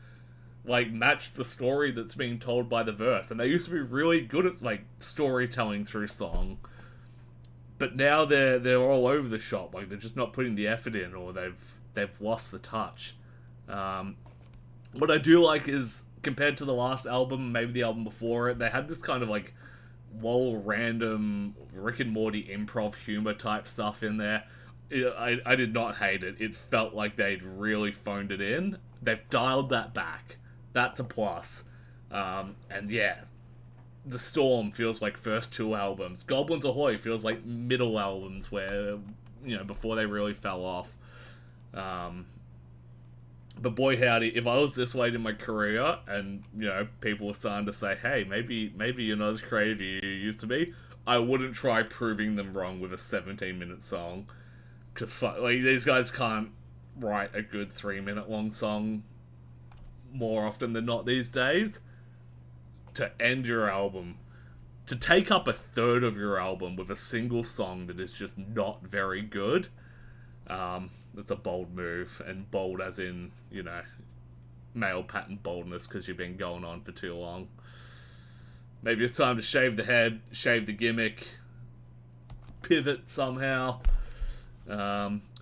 [SPEAKER 1] like match the story that's being told by the verse. And they used to be really good at like storytelling through song. But now they're all over the shop, like they're just not putting the effort in, or they've lost the touch. What I do like is, compared to the last album, maybe the album before it, they had this kind of like random Rick and Morty improv humor type stuff in there. I did not hate it. It felt like they'd really phoned it in. They've dialed that back. That's a plus. And yeah, The Storm feels like first 2 albums. Goblins Ahoy feels like middle albums where, before they really fell off. But boy howdy, if I was this late in my career and, people were starting to say, hey, maybe you're not as creative as you used to be, I wouldn't try proving them wrong with a 17-minute song. Because, like, these guys can't write a good 3-minute long song more often than not these days. To end your album, to take up a third of your album with a single song that is just not very good, that's a bold move, and bold as in, male pattern boldness because you've been going on for too long. Maybe it's time to shave the head, shave the gimmick, pivot somehow.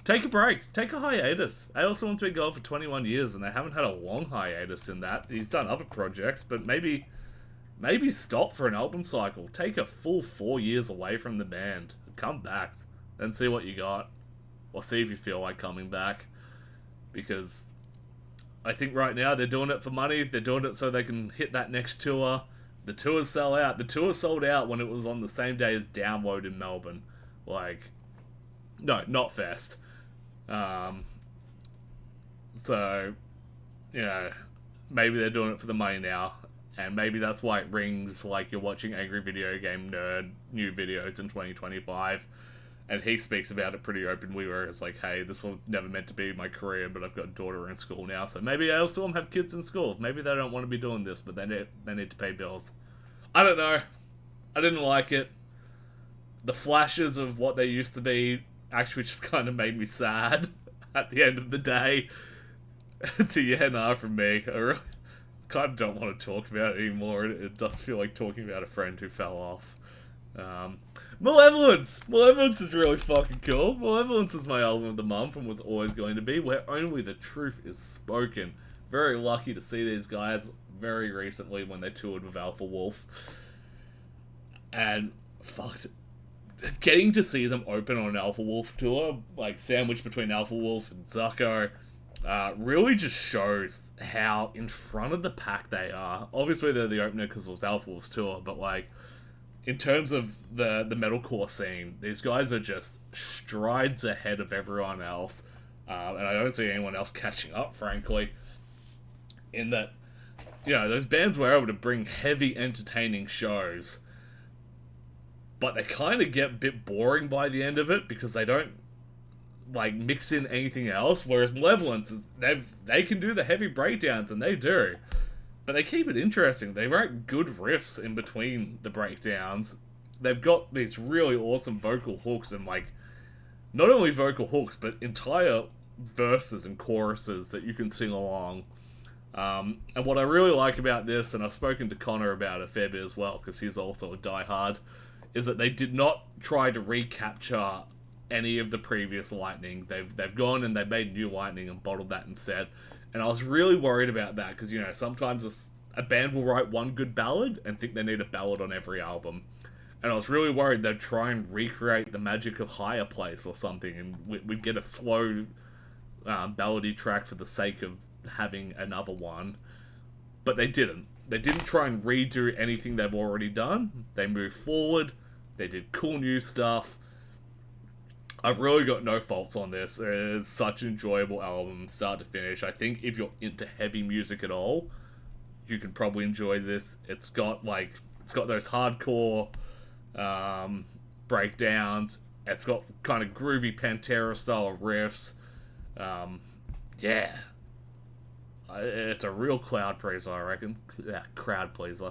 [SPEAKER 1] Take a break, take a hiatus. Alestorm's been going for 21 years and they haven't had a long hiatus in that. He's done other projects, but maybe stop for an album cycle. Take a full 4 years away from the band. Come back and see what you got. Or see if you feel like coming back. Because I think right now they're doing it for money. They're doing it so they can hit that next tour. The tours sell out. The tour sold out when it was on the same day as Download in Melbourne. Like, No, not Fest. Um, so, you know, maybe they're doing it for the money now, and maybe that's why it rings like you're watching Angry Video Game Nerd new videos in 2025. And he speaks about it pretty openly, where it's like, hey, this was never meant to be my career, but I've got a daughter in school now, so maybe I also have kids in school. Maybe they don't want to be doing this, but they need to pay bills. I don't know. I didn't like it. The flashes of what they used to be actually just kind of made me sad at the end of the day. So yeah, nah, from me. I really kind of don't want to talk about it anymore. It does feel like talking about a friend who fell off. Malevolence! Malevolence is really fucking cool. Malevolence is my album of the month and was always going to be, where only the truth is spoken. Very lucky to see these guys very recently when they toured with Alpha Wolf. And, fucked. Getting to see them open on an Alpha Wolf tour, like sandwiched between Alpha Wolf and Zucko, really just shows how in front of the pack they are. Obviously they're the opener because it was Alpha Wolf's tour, but like, in terms of the metalcore scene, these guys are just strides ahead of everyone else. And I don't see anyone else catching up, frankly. In that, you know, those bands were able to bring heavy, entertaining shows, but they kind of get a bit boring by the end of it because they don't, like, mix in anything else. Whereas Malevolence, they can do the heavy breakdowns, and they do. But they keep it interesting. They write good riffs in between the breakdowns. They've got these really awesome vocal hooks and, like, not only vocal hooks, but entire verses and choruses that you can sing along. And what I really like about this, and I've spoken to Connor about it a fair bit as well, because he's also a diehard, is that they did not try to recapture any of the previous Lightning. They've gone and they've made new Lightning and bottled that instead. And I was really worried about that, because, you know, sometimes a band will write one good ballad and think they need a ballad on every album. And I was really worried they'd try and recreate the magic of Higher Place or something, and we'd get a slow ballady track for the sake of having another one. But they didn't. They didn't try and redo anything they've already done. They moved forward. They did cool new stuff. I've really got no faults on this. It is such an enjoyable album, start to finish. I think if you're into heavy music at all, you can probably enjoy this. It's got those hardcore breakdowns. It's got kind of groovy Pantera style riffs. Yeah. It's a real crowd pleaser, I reckon. Yeah, crowd pleaser.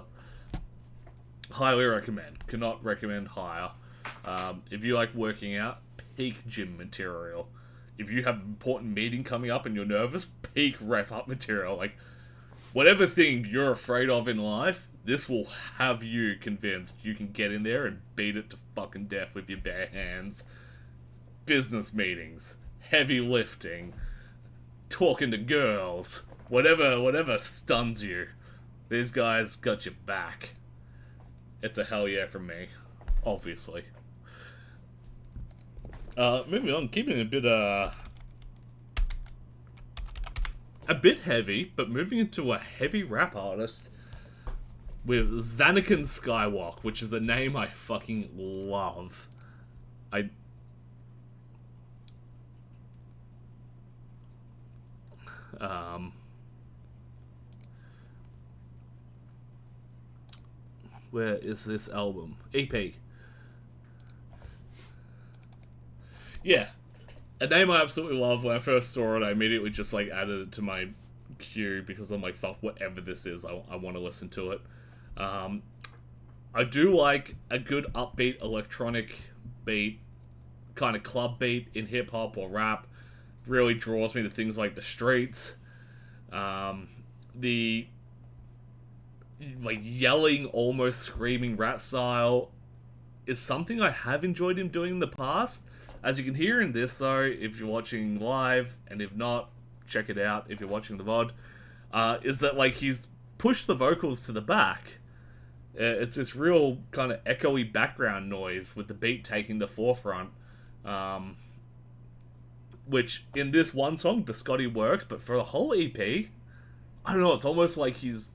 [SPEAKER 1] Highly recommend. Cannot recommend higher. If you like working out, peak gym material. If you have an important meeting coming up and you're nervous, peak rev up material. Like, whatever thing you're afraid of in life, this will have you convinced you can get in there and beat it to fucking death with your bare hands. Business meetings, heavy lifting, talking to girls, whatever stuns you, these guys got your back. It's a hell yeah from me, obviously. Moving on, keeping a bit heavy, but moving into a heavy rap artist with Xanakin Skywok, which is a name I fucking love. Where is this album? EP. Yeah. A name I absolutely love. When I first saw it, I immediately just, like, added it to my queue because I'm like, fuck, whatever this is, I want to listen to it. I do like a good upbeat electronic beat, kind of club beat in hip-hop or rap. Really draws me to things like The Streets. The, like, yelling, almost screaming rap style is something I have enjoyed him doing in the past. As you can hear in this, though, if you're watching live, and if not, check it out if you're watching the VOD, is that, like, he's pushed the vocals to the back. It's this real kind of echoey background noise with the beat taking the forefront. Which, in this one song, Biscotti works, but for the whole EP, I don't know, it's almost like he's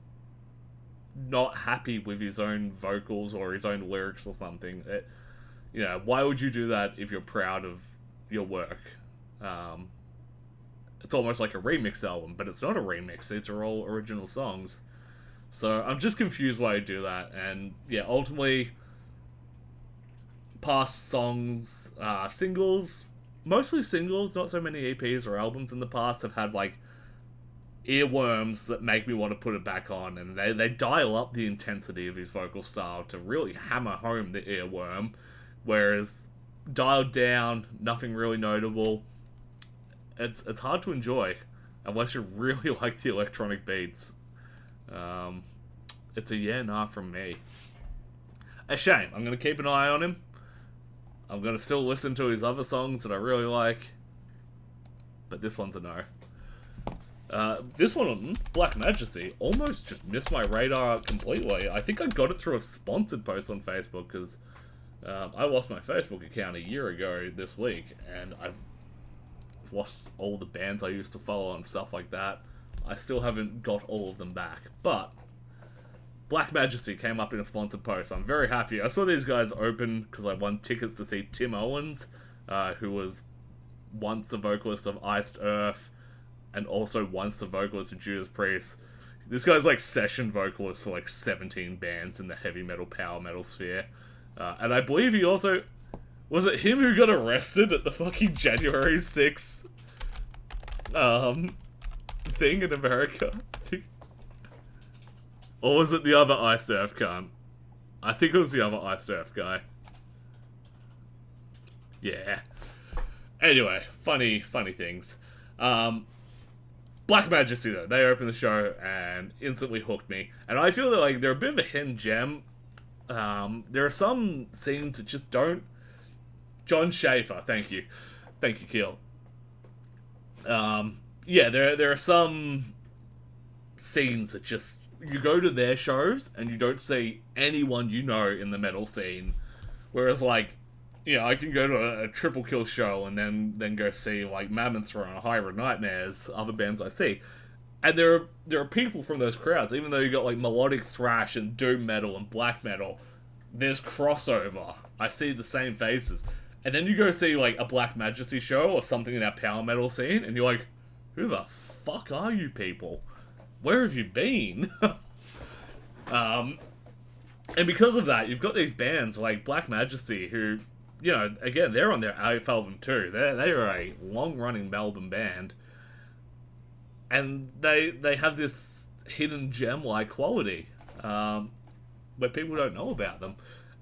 [SPEAKER 1] not happy with his own vocals or his own lyrics or something. You know, why would you do that if you're proud of your work. It's almost like a remix album, but it's not a remix. These are all original songs. So I'm just confused why I do that. And yeah, ultimately, past songs, singles, mostly singles, not so many EPs or albums in the past, have had like earworms that make me want to put it back on, and they dial up the intensity of his vocal style to really hammer home the earworm, whereas dialed down, nothing really notable. It's hard to enjoy unless you really like the electronic beats. It's a yeah, nah from me. A shame. I'm going to keep an eye on him. I'm going to still listen to his other songs that I really like. But this one's a no. This one, Black Majesty, almost just missed my radar completely. I think I got it through a sponsored post on Facebook, because I lost my Facebook account a year ago this week, and I've lost all the bands I used to follow and stuff like that. I still haven't got all of them back, but Black Majesty came up in a sponsored post. I'm very happy. I saw these guys open because I won tickets to see Tim Owens, who was once the vocalist of Iced Earth, and also once the vocalist of Judas Priest. This guy's like session vocalist for like 17 bands in the heavy metal, power metal sphere. And I believe he also... Was it him who got arrested at the fucking January 6th thing in America? Or was it the other Iced Earth cunt? I think it was the other Iced Earth guy. Yeah. Anyway, funny things. Black Majesty, though, they opened the show and instantly hooked me. And I feel that like they're a bit of a hidden gem. There are some scenes that just don't... John Schaefer, thank you, Keel. Yeah, there are some scenes that just... You go to their shows and you don't see anyone you know in the metal scene. Whereas, like, you know, I can go to a Triple Kill show and then go see, like, Mammoth Throne, Hybrid Nightmares, other bands I see. And there are people from those crowds, even though you got, like, melodic thrash and doom metal and black metal, there's crossover. I see the same faces. And then you go see, like, a Black Majesty show or something in our power metal scene, and you're like, who the fuck are you people? Where have you been? And because of that, you've got these bands like Black Majesty who, you know, again, they're on their 8th album too. They are a long-running Melbourne band. And they have this hidden gem-like quality where people don't know about them.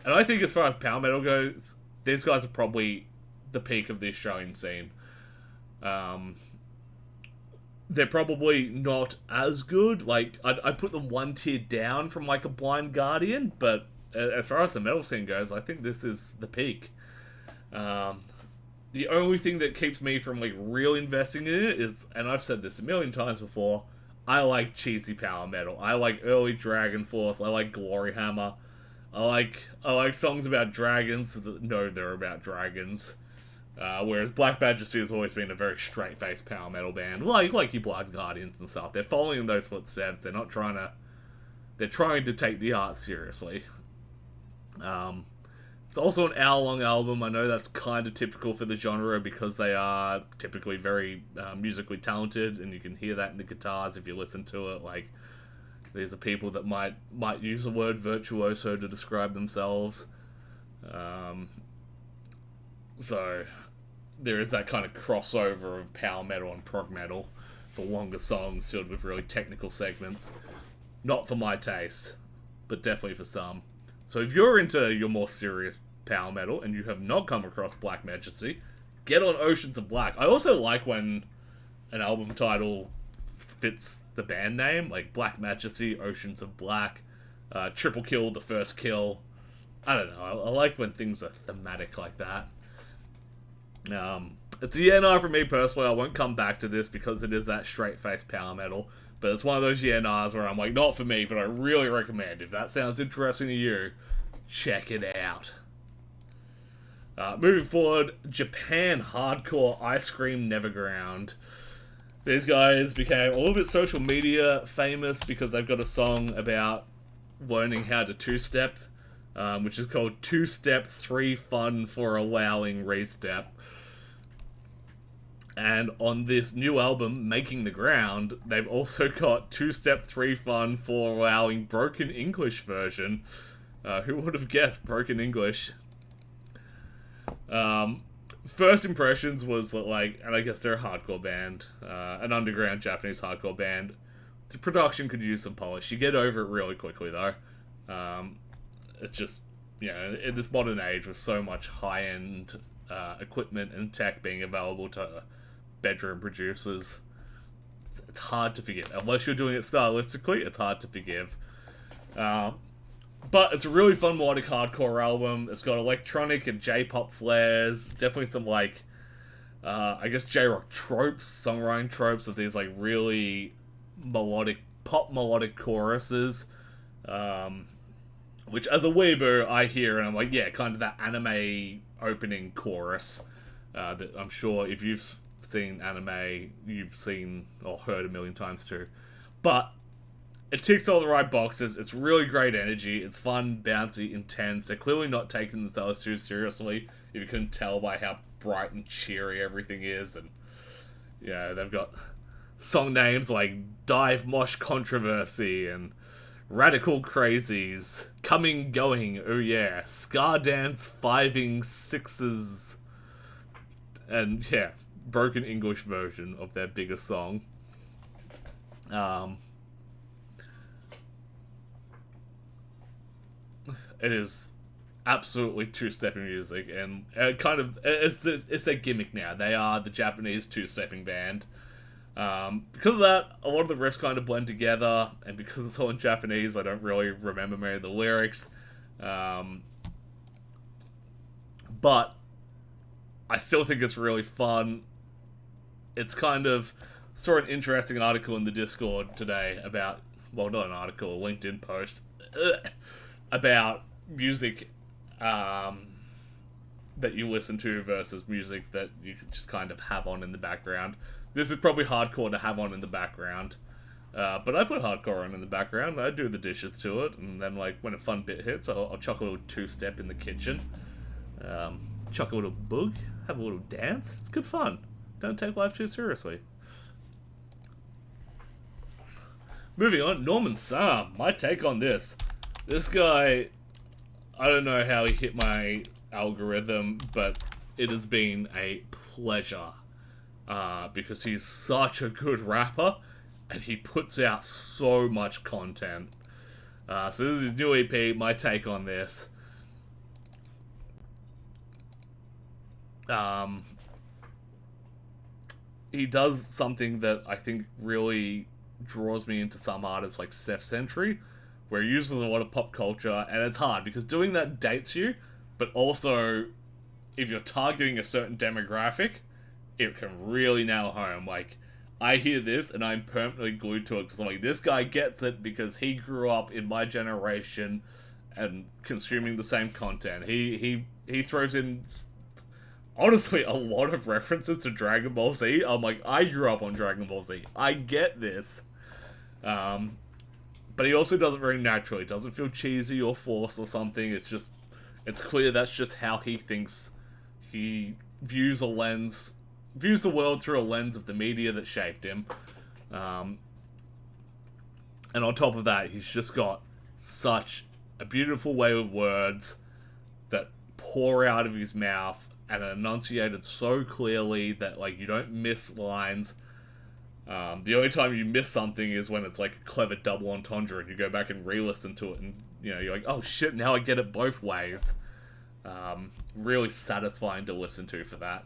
[SPEAKER 1] And I think as far as power metal goes, these guys are probably the peak of this showing scene. They're probably not as good. Like, I'd put them one tier down from, like, a Blind Guardian, but as far as the metal scene goes, I think this is the peak. The only thing that keeps me from, like, really investing in it is, and I've said this a million times before, I like cheesy power metal. I like early Dragon Force. I like Glory Hammer. I like songs about dragons that know they're about dragons. Whereas Black Majesty has always been a very straight-faced power metal band, like your Blood Guardians and stuff. They're following in those footsteps. They're not trying to... They're trying to take the art seriously. It's also an hour-long album. I know that's kind of typical for the genre because they are typically very musically talented, and you can hear that in the guitars if you listen to it. Like, these are people that might use the word virtuoso to describe themselves. So there is that kind of crossover of power metal and prog metal for longer songs filled with really technical segments. Not for my taste, but definitely for some. So if you're into your more serious power metal and you have not come across Black Majesty, get on Oceans of Black. I also like when an album title fits the band name, like Black Majesty, Oceans of Black, Triple Kill, The First Kill. I don't know, I like when things are thematic like that. It's a yeah no for me personally. I won't come back to this because it is that straight-faced power metal, but it's one of those yeah no's where I'm like, not for me, but I really recommend. If that sounds interesting to you, check it out. Moving forward, Japan hardcore ISCREAM Neverground. These guys became a little bit social media famous because they've got a song about learning how to two-step, which is called Two Step 3 Fun for Allowing Re-Step. And on this new album, Making the Ground, they've also got Two Step 3 Fun for allowing Broken English version. Who would have guessed Broken English? First impressions was like, and I guess they're a hardcore band, an underground Japanese hardcore band. The production could use some polish. You get over it really quickly, though. It's just, in this modern age with so much high-end equipment and tech being available to bedroom producers, it's hard to forgive. Unless you're doing it stylistically, it's hard to forgive. But it's a really fun melodic hardcore album. It's got electronic and J-pop flares. Definitely some, I guess J-rock tropes, songwriting tropes of these, really pop melodic choruses. Which, as a weeaboo, I hear, and I'm like, yeah, kind of that anime opening chorus. That I'm sure if you've seen anime, you've seen or heard a million times too. But it ticks all the right boxes. It's really great energy. It's fun, bouncy, intense. They're clearly not taking themselves too seriously, if you couldn't tell by how bright and cheery everything is. And, they've got song names like Dive Mosh Controversy and Radical Crazies, Coming Going, oh yeah, Scar Dance, Fiving Sixes, and Broken English version of their biggest song. It is absolutely two-stepping music, and it's their gimmick now. They are the Japanese two-stepping band. Because of that, a lot of the riffs kind of blend together, and because it's all in Japanese, I don't really remember many of the lyrics. But I still think it's really fun. It's saw an interesting article in the Discord today about, well, not an article, a LinkedIn post, about music that you listen to versus music that you could just kind of have on in the background. This is probably hardcore to have on in the background. But I put hardcore on in the background. I do the dishes to it, and then when a fun bit hits, I'll chuck a little two-step in the kitchen. Chuck a little boog, have a little dance. It's good fun. Don't take life too seriously. Moving on, Norman Sann. My take on this. This guy, I don't know how he hit my algorithm, but it has been a pleasure. Because he's such a good rapper, and he puts out so much content. So this is his new EP, my take on this. He does something that I think really draws me into some artists like Seth Sentry, where he uses a lot of pop culture, and it's hard, because doing that dates you, but also, if you're targeting a certain demographic, it can really nail home. I hear this, and I'm permanently glued to it, because I'm like, this guy gets it, because he grew up in my generation, and consuming the same content. He throws in, honestly, a lot of references to Dragon Ball Z. I'm like, I grew up on Dragon Ball Z. I get this. But he also does it very naturally. It doesn't feel cheesy or forced or something. It's clear that's just how he thinks. He views the world through a lens of the media that shaped him. And on top of that, he's just got such a beautiful way with words that pour out of his mouth and are enunciated so clearly that you don't miss lines. The only time you miss something is when it's a clever double entendre and you go back and re-listen to it, and you're like, oh shit, now I get it both ways. Really satisfying to listen to for that.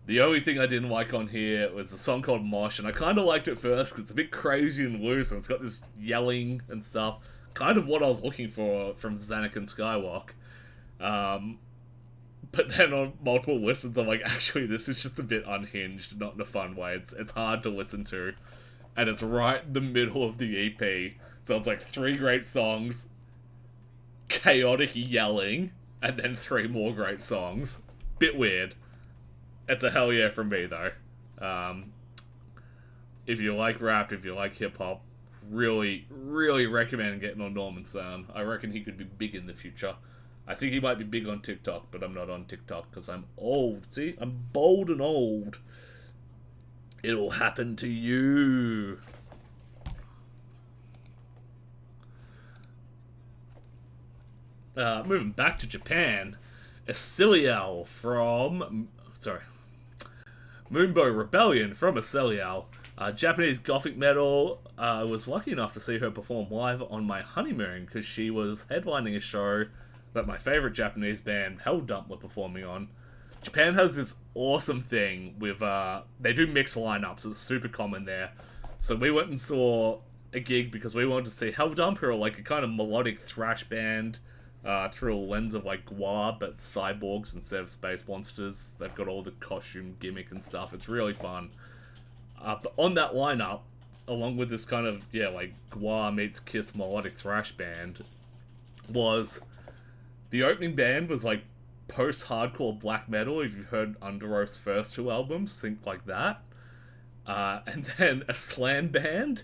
[SPEAKER 1] The only thing I didn't like on here was a song called Mosh, and I kind of liked it first because it's a bit crazy and loose, and it's got this yelling and stuff. Kind of what I was looking for from Xanakin Skywok. But then on multiple listens, I'm like, actually, this is just a bit unhinged, not in a fun way. It's hard to listen to, and it's right in the middle of the EP. So it's 3 great songs, chaotic yelling, and then 3 more great songs. Bit weird. It's a hell yeah from me, though. If you like rap, if you like hip-hop, really, really recommend getting on Norman Sann. I reckon he could be big in the future. I think he might be big on TikTok, but I'm not on TikTok because I'm old. See? I'm bold and old. It'll happen to you. Moving back to Japan, Isiliel from... Sorry. Moonbow Rebellion from Isiliel. Japanese gothic metal. I was lucky enough to see her perform live on my honeymoon because she was headlining a show that my favourite Japanese band, Helldump, were performing on. Japan has this awesome thing with... they do mixed lineups. It's super common there. So we went and saw a gig because we wanted to see Helldump, who are like a kind of melodic thrash band through a lens of like Gua, but cyborgs instead of space monsters. They've got all the costume gimmick and stuff. It's really fun. But on that lineup, along with this kind of, yeah, like Gua meets Kiss melodic thrash band, was the opening band was like post-hardcore black metal. If you've heard Underoath's first two albums, think like that. And then a slam band,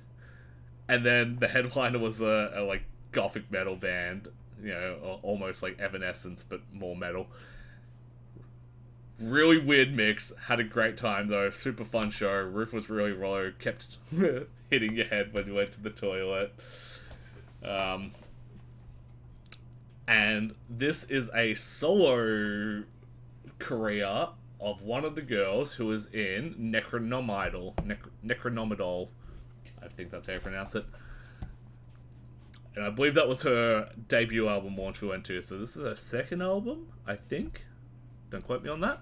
[SPEAKER 1] and then the headliner was a like gothic metal band, you know, almost like Evanescence but more metal. Really weird mix. Had a great time though. Super fun show. Roof was really low. Kept hitting your head when you went to the toilet. And this is a solo career of one of the girls who is in Necronomidol. Necronomidol. I think that's how you pronounce it. And I believe that was her debut album launch we went to. So this is her second album, I think. Don't quote me on that.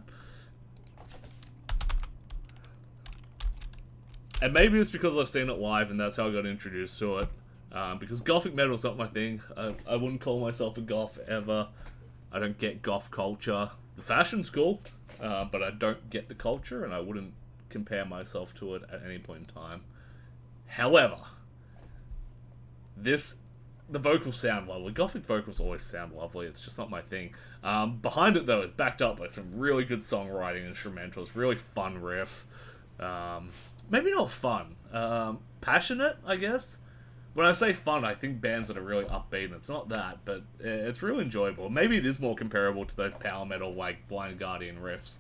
[SPEAKER 1] And maybe it's because I've seen it live and that's how I got introduced to it. Because gothic metal's not my thing. I wouldn't call myself a goth ever. I don't get goth culture. The fashion's cool, but I don't get the culture and I wouldn't compare myself to it at any point in time. However, the vocals sound lovely. Gothic vocals always sound lovely. It's just not my thing. Behind it, though, is backed up by some really good songwriting, instrumentals, really fun riffs. Maybe not fun. Passionate, I guess. When I say fun, I think bands that are really upbeat. It's not that, but it's really enjoyable. Maybe it is more comparable to those power metal, like Blind Guardian riffs.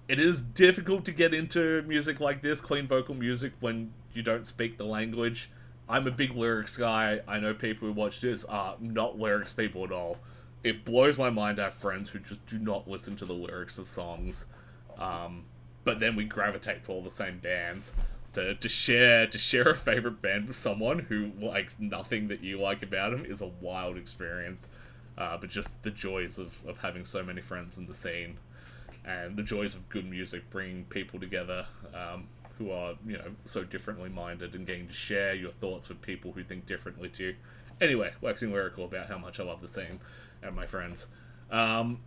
[SPEAKER 1] It is difficult to get into music like this, clean vocal music, when you don't speak the language. I'm a big lyrics guy. I know people who watch this are not lyrics people at all. It blows my mind to have friends who just do not listen to the lyrics of songs. But then we gravitate to all the same bands. To share a favorite band with someone who likes nothing that you like about them is a wild experience. But just the joys of having so many friends in the scene. And the joys of good music bringing people together. Who are, you know, so differently minded and getting to share your thoughts with people who think differently to you. Anyway, waxing lyrical about how much I love the scene and my friends. I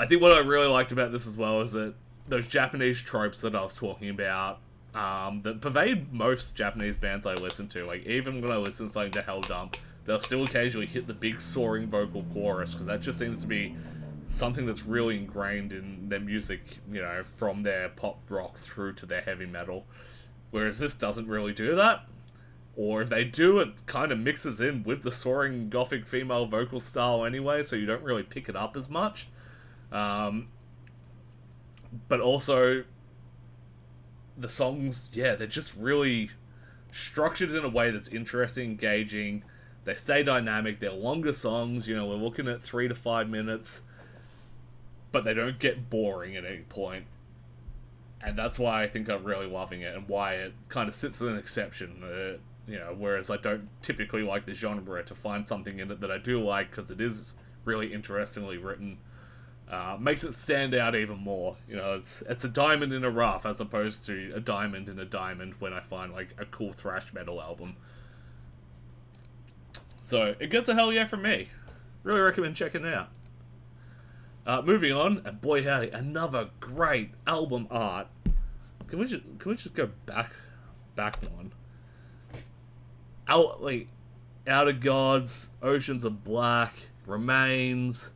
[SPEAKER 1] think what I really liked about this as well is that those Japanese tropes that I was talking about, that pervade most Japanese bands I listen to. Like, even when I listen to something to Helldump, they'll still occasionally hit the big soaring vocal chorus, because that just seems to be something that's really ingrained in their music, you know, from their pop rock through to their heavy metal. Whereas this doesn't really do that. Or if they do, it kind of mixes in with the soaring gothic female vocal style anyway, so you don't really pick it up as much. But also, the songs, yeah, they're just really structured in a way that's interesting, engaging. They stay dynamic, they're longer songs, you know, we're looking at 3 to 5 minutes. But they don't get boring at any point. And that's why I think I'm really loving it, and why it kind of sits as an exception. You know, whereas I don't typically like the genre, to find something in it that I do like, because it is really interestingly written, makes it stand out even more. You know, it's a diamond in a rough, as opposed to a diamond in a diamond when I find, like, a cool thrash metal album. So, it gets a hell yeah from me. Really recommend checking it out. Moving on, and boy howdy, another great album art. Can we just go back one? Outergods, Oceans of Black, Remains,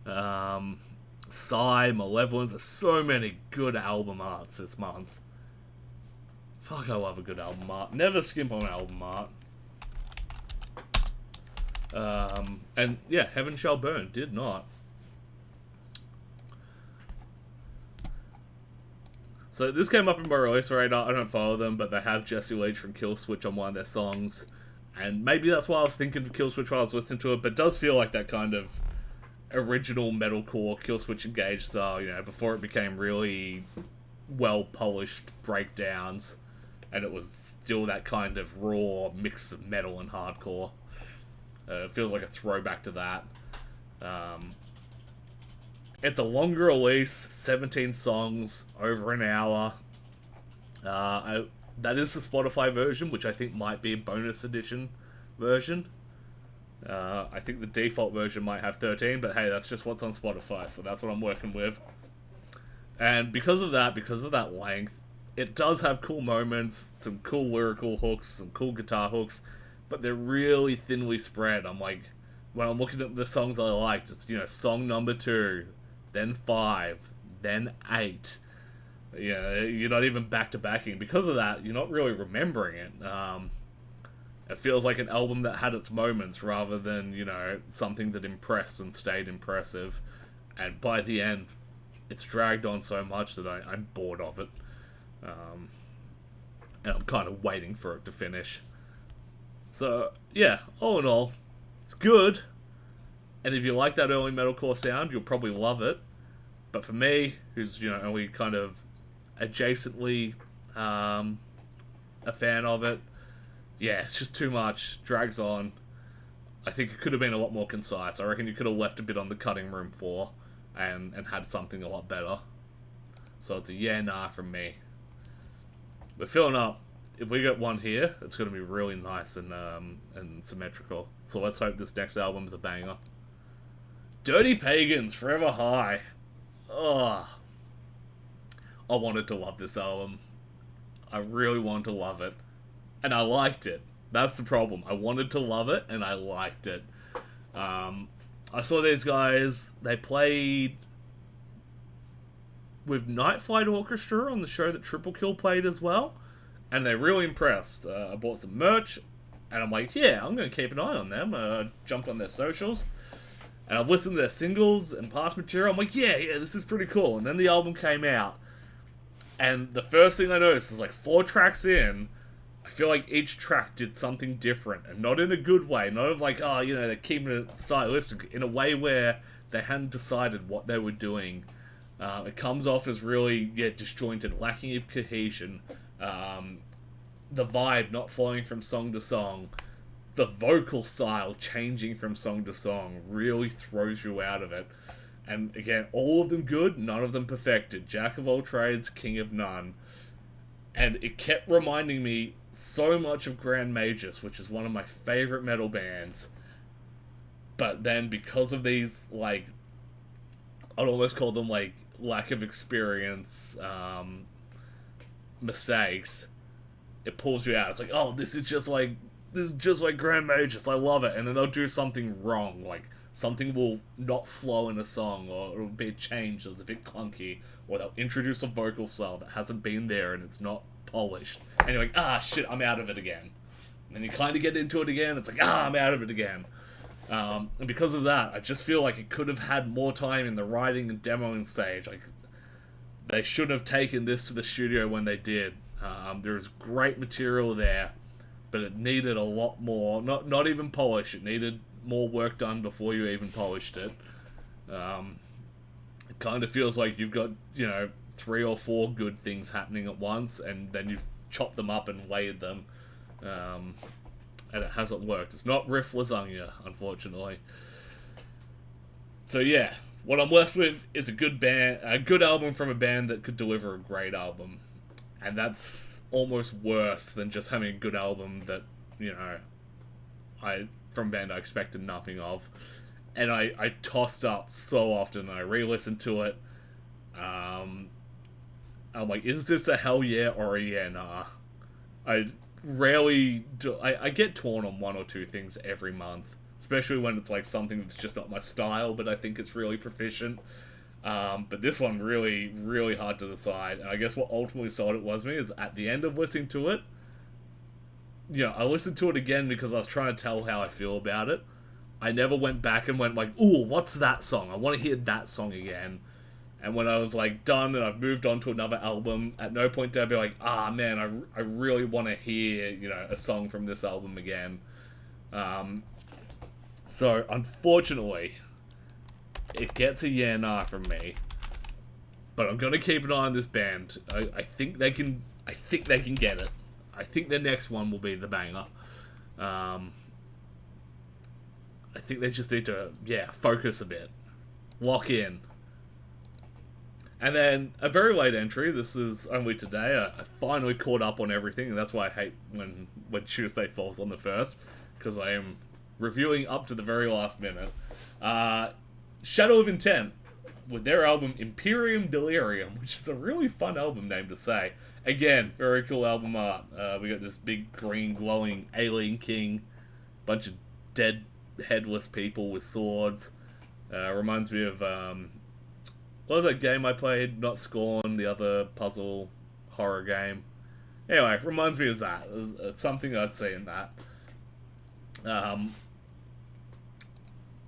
[SPEAKER 1] Sigh, Malevolence. There's so many good album arts this month. Fuck, I love a good album art. Never skimp on album art. And yeah, Heaven Shall Burn did not. So this came up in my release radar. I don't follow them, but they have Jesse Leach from Killswitch on one of their songs. And maybe that's why I was thinking of Killswitch while I was listening to it, but it does feel like that kind of original metalcore Killswitch Engage style, you know, before it became really well-polished breakdowns, and it was still that kind of raw mix of metal and hardcore. It feels like a throwback to that. It's a longer release, 17 songs, over an hour. That is the Spotify version, which I think might be a bonus edition version. I think the default version might have 13, but hey, that's just what's on Spotify, so that's what I'm working with. And because of that length, it does have cool moments, some cool lyrical hooks, some cool guitar hooks, but they're really thinly spread. I'm like, when I'm looking at the songs I liked, it's, you know, song number 2, then 5, then 8. Yeah, you're not even back-to-backing. Because of that, you're not really remembering it. It feels like an album that had its moments rather than, you know, something that impressed and stayed impressive. And by the end, it's dragged on so much that I'm bored of it. And I'm kind of waiting for it to finish. So, yeah, all in all, it's good. And if you like that early metalcore sound, you'll probably love it. But for me, who's, you know, only kind of adjacently a fan of it, yeah, it's just too much. Drags on. I think it could have been a lot more concise. I reckon you could have left a bit on the cutting room floor and had something a lot better. So it's a yeah, nah from me. We're filling up. If we get one here, it's going to be really nice and symmetrical. So let's hope this next album is a banger. Dirty Pagans, Forever High. Oh, I wanted to love this album. I really wanted to love it. And I liked it. That's the problem. I wanted to love it, and I liked it. I saw these guys, they played with Night Flight Orchestra on the show that Triple Kill played as well. And they're really impressed. I bought some merch, and I'm like, yeah, I'm going to keep an eye on them. Jumped on their socials. And I've listened to their singles and past material. I'm like, yeah, this is pretty cool. And then the album came out. And the first thing I noticed is, like, 4 tracks in, I feel like each track did something different. And not in a good way. Not like, oh, you know, they're keeping it stylistic. In a way where they hadn't decided what they were doing. It comes off as really, disjointed, lacking of cohesion. The vibe not flowing from song to song. The vocal style changing from song to song really throws you out of it. And again, all of them good, none of them perfected. Jack of all trades, king of none. And it kept reminding me so much of Grand Magus, which is one of my favorite metal bands. But then because of these, like, I'd almost call them, like, lack of experience, mistakes, it pulls you out. It's like, oh, this is just like Grand Magus, I love it. And then they'll do something wrong, like something will not flow in a song, or it'll be a change that's a bit clunky, or they'll introduce a vocal style that hasn't been there and it's not polished. And you're like, ah, shit, I'm out of it again. And then you kind of get into it again, it's like, ah, I'm out of it again. And because of that, I just feel like it could have had more time in the writing and demoing stage. Like, they should have taken this to the studio when they did. There's great material there, but it needed a lot more. Not even polish. It needed more work done before you even polished it. It kind of feels like you've got, 3 or 4 good things happening at once, and then you've chopped them up and layered them. And it hasn't worked. It's not riff lasagna, unfortunately. So yeah, what I'm left with is a good album from a band that could deliver a great album. And that's almost worse than just having a good album that, from a band I expected nothing of. And I tossed up so often, and I re-listened to it. I'm like, is this a hell yeah or a yeah nah? I rarely do. I get torn on 1 or 2 things every month, especially when it's like something that's just not my style, but I think it's really proficient. But this one really, really hard to decide. And I guess what ultimately sold it was me is at the end of listening to it, I listened to it again because I was trying to tell how I feel about it. I never went back and went like, ooh, what's that song? I want to hear that song again. And when I was like done and I've moved on to another album, at no point did I be like, man, I really want to hear, you know, a song from this album again. So unfortunately, it gets a yeah nah from me. But I'm gonna keep an eye on this band. I think they can get it. I think the next one will be the banger. I think they just need to, focus a bit. Lock in. And then, a very late entry, this is only today, I finally caught up on everything, and that's why I hate when Tuesday falls on the 1st, because I am reviewing up to the very last minute. Shadow of Intent, with their album Imperium Delirium, which is a really fun album name to say. Again, very cool album art. We got this big green glowing alien king, bunch of dead headless people with swords. Reminds me of what was that game I played? Not Scorn, the other puzzle horror game. Anyway, reminds me of that. It's something I'd see in that.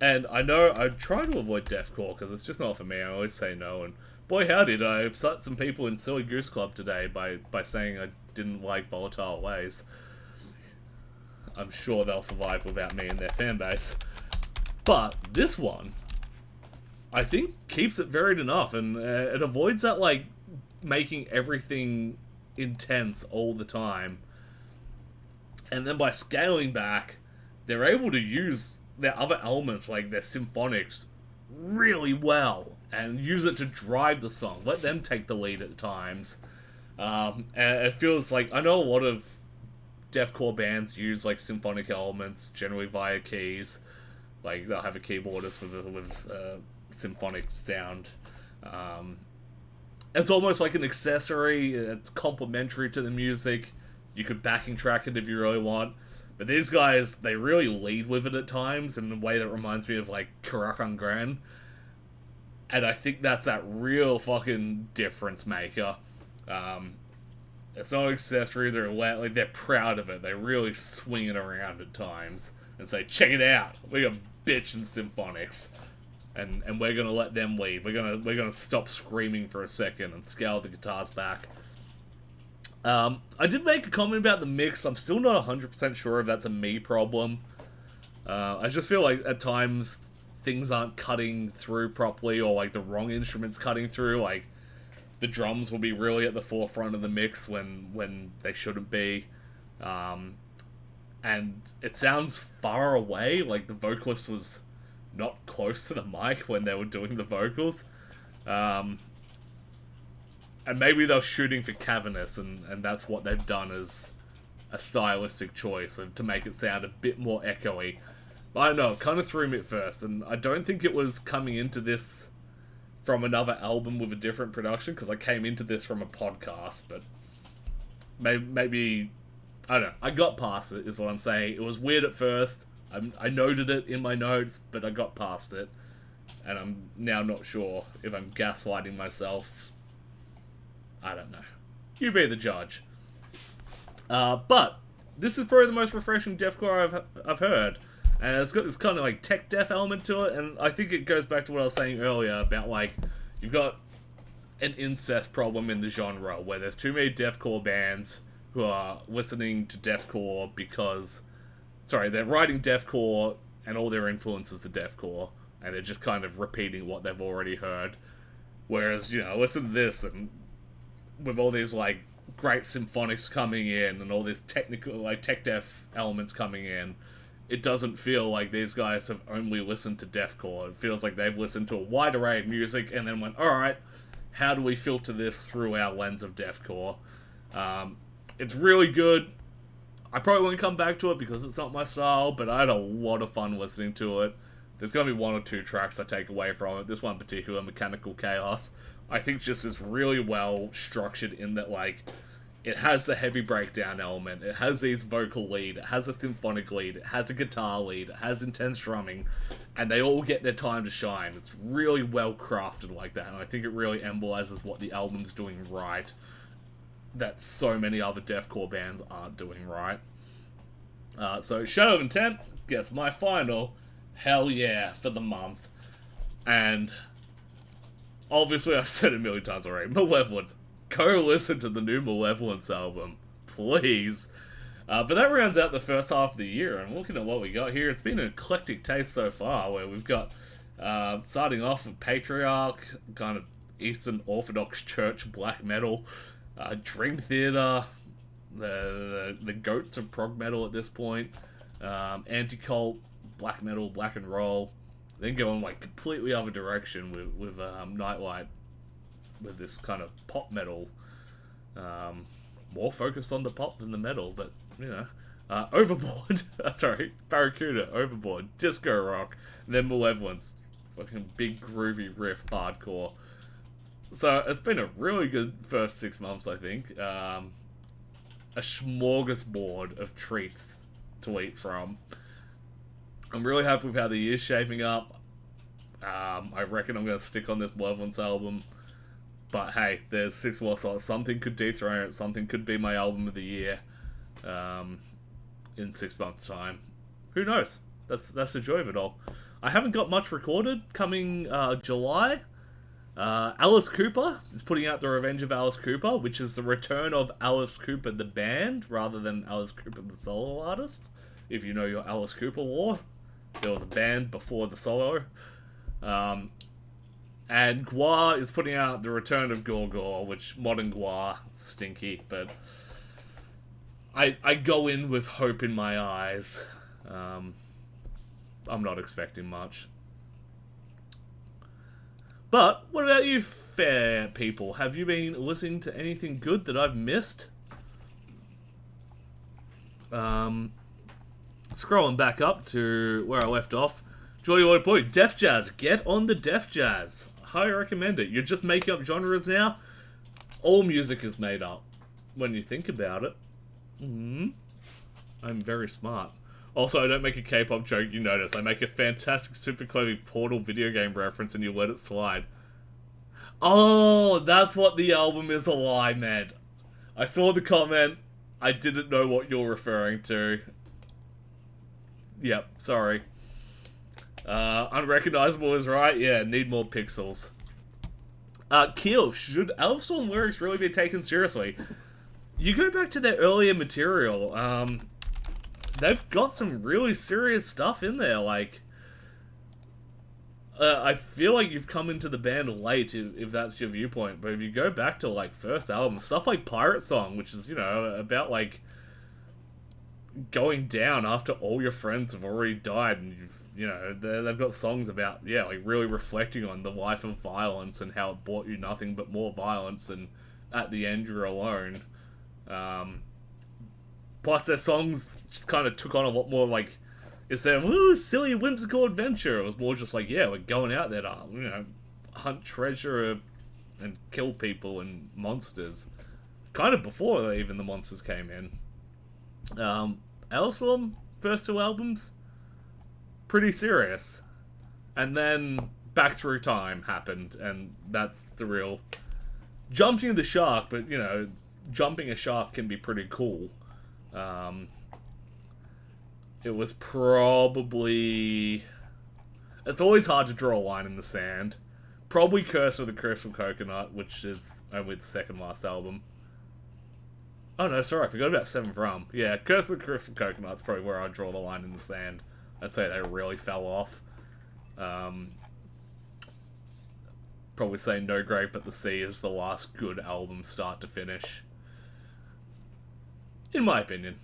[SPEAKER 1] And I know I try to avoid deathcore because it's just not for me. I always say no, and boy howdy did I upset some people in Silly Goose Club today by saying I didn't like Volatile Ways. I'm sure they'll survive without me and their fan base. But this one, I think, keeps it varied enough, and it avoids that, like, making everything intense all the time. And then by scaling back, they're able to use their other elements, like their symphonics, really well, and use it to drive the song. Let them take the lead at times. And it feels like, I know a lot of deathcore bands use, like, symphonic elements, generally via keys. Like, they'll have a keyboardist with symphonic sound. It's almost like an accessory. It's complementary to the music. You could backing track it if you really want. But these guys, they really lead with it at times in a way that reminds me of, like, Karakan Gran. And I think that's that real fucking difference maker. It's not an accessory. They're proud of it. They really swing it around at times and say, check it out. We got bitch and symphonics. And we're gonna let them lead. We're gonna stop screaming for a second and scale the guitars back. I did make a comment about the mix. I'm still not 100% sure if that's a me problem. I just feel like at times things aren't cutting through properly, or like the wrong instruments cutting through. Like the drums will be really at the forefront of the mix when they shouldn't be. And it sounds far away. Like the vocalist was not close to the mic when they were doing the vocals. And maybe they're shooting for cavernous, and that's what they've done as a stylistic choice, to make it sound a bit more echoey. But I don't know, it kind of threw me at first, and I don't think it was coming into this from another album with a different production, because I came into this from a podcast, but maybe, I don't know, I got past it, is what I'm saying. It was weird at first, I noted it in my notes, but I got past it, and I'm now not sure if I'm gaslighting myself. I don't know. You be the judge. But this is probably the most refreshing deathcore I've heard, and it's got this kind of like tech death element to it, and I think it goes back to what I was saying earlier about, like, you've got an incest problem in the genre where there's too many deathcore bands who are listening to deathcore because, they're writing deathcore and all their influences are deathcore, and they're just kind of repeating what they've already heard. Whereas, listen to this, and with all these, like, great symphonics coming in and all these technical, like, tech death elements coming in, it doesn't feel like these guys have only listened to deathcore. It feels like they've listened to a wide array of music and then went, alright, how do we filter this through our lens of deathcore? It's really good. I probably won't come back to it because it's not my style, but I had a lot of fun listening to it. There's going to be one or two tracks I take away from it. This one in particular, Mechanical Chaos, I think just is really well structured in that, like, it has the heavy breakdown element, it has these vocal lead, it has a symphonic lead, it has a guitar lead, it has intense drumming, and they all get their time to shine. It's really well crafted like that, and I think it really embolizes what the album's doing right that so many other deathcore bands aren't doing right. So Shadow of Intent gets my final hell yeah for the month, and obviously I've said it a million times already, Malevolence. Go listen to the new Malevolence album, please. But that rounds out the first half of the year, and looking at what we got here, it's been an eclectic taste so far, where we've got, starting off with Patriarch, kind of Eastern Orthodox Church black metal, Dream Theater, the goats of prog metal at this point, anti-cult, black metal, black and roll, then going like completely other direction with Nightlight, with this kind of pop metal, more focused on the pop than the metal, but you know, Overboard, sorry, Barracuda, Overboard, Disco Rock, and then Malevolence, fucking big groovy riff, hardcore. So it's been a really good first 6 months, I think. A smorgasbord of treats to eat from. I'm really happy with how the year's shaping up. I reckon I'm going to stick on this Malevolence album. But hey, there's 6 more slots. Something could dethrone it. Something could be my album of the year in 6 months' time. Who knows? That's the joy of it all. I haven't got much recorded coming July. Alice Cooper is putting out The Revenge of Alice Cooper, which is the return of Alice Cooper the band, rather than Alice Cooper the solo artist. If you know your Alice Cooper lore, there was a band before the solo. And Gua is putting out The Return of Gorgor, which modern Gua, stinky, but I go in with hope in my eyes. I'm not expecting much. But, what about you fair people? Have you been listening to anything good that I've missed? Scrolling back up to where I left off. Jolly Lloyd Boy, Def Jazz. Get on the Def Jazz. Highly recommend it. You're just making up genres now. All music is made up when you think about it. I'm very smart. Also, I don't make a K-pop joke, you notice. I make a fantastic Super Clovey Portal video game reference and you let it slide. Oh, that's what the album is a lie, man. I saw the comment. I didn't know what you're referring to. Yep, sorry. Unrecognizable is right. Yeah, need more pixels. Keel, should Alestorm lyrics really be taken seriously? You go back to their earlier material, they've got some really serious stuff in there, like, I feel like you've come into the band late, if that's your viewpoint, but if you go back to, like, first album, stuff like Pirate Song, which is, you know, about, like, going down after all your friends have already died, and you know, they've got songs about, yeah, like, really reflecting on the life of violence and how it brought you nothing but more violence, and at the end you're alone. Plus, their songs just kind of took on a lot more, like, instead of, ooh, silly, whimsical adventure, it was more just like, yeah, we're going out there to, you know, hunt treasure and kill people and monsters. Kind of before even the monsters came in. Alestorm, first 2 albums, pretty serious. And then Back Through Time happened, and that's the real jumping the shark, but, you know, jumping a shark can be pretty cool. It was probably... It's always hard to draw a line in the sand. Probably Curse of the Crystal Coconut, which is only the second last album. Oh no, sorry, I forgot about 7th Realm. Yeah, Curse of the Crystal Coconut's probably where I draw the line in the sand. I'd say they really fell off. Probably say No Grave But the Sea is the last good album start to finish. In my opinion.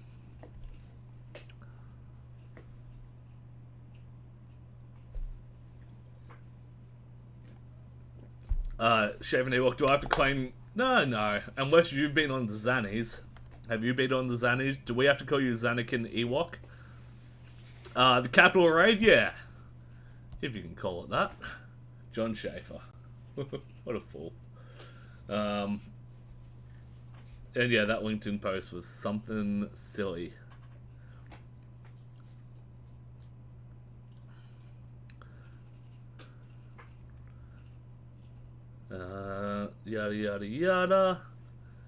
[SPEAKER 1] Shaven Ewok, do I have to claim... No. Unless you've been on the Xannies. Have you been on the Xannies? Do we have to call you Xanakin Ewok? The Capital Raid? Yeah. If you can call it that. John Schaefer. What a fool. And yeah, that LinkedIn post was something silly. Yada yada yada.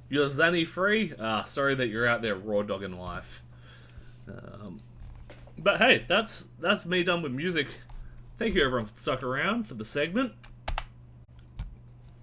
[SPEAKER 1] You're Zanny free? Sorry that you're out there raw dogging life. But hey, that's me done with music. Thank you everyone for stuck around for the segment.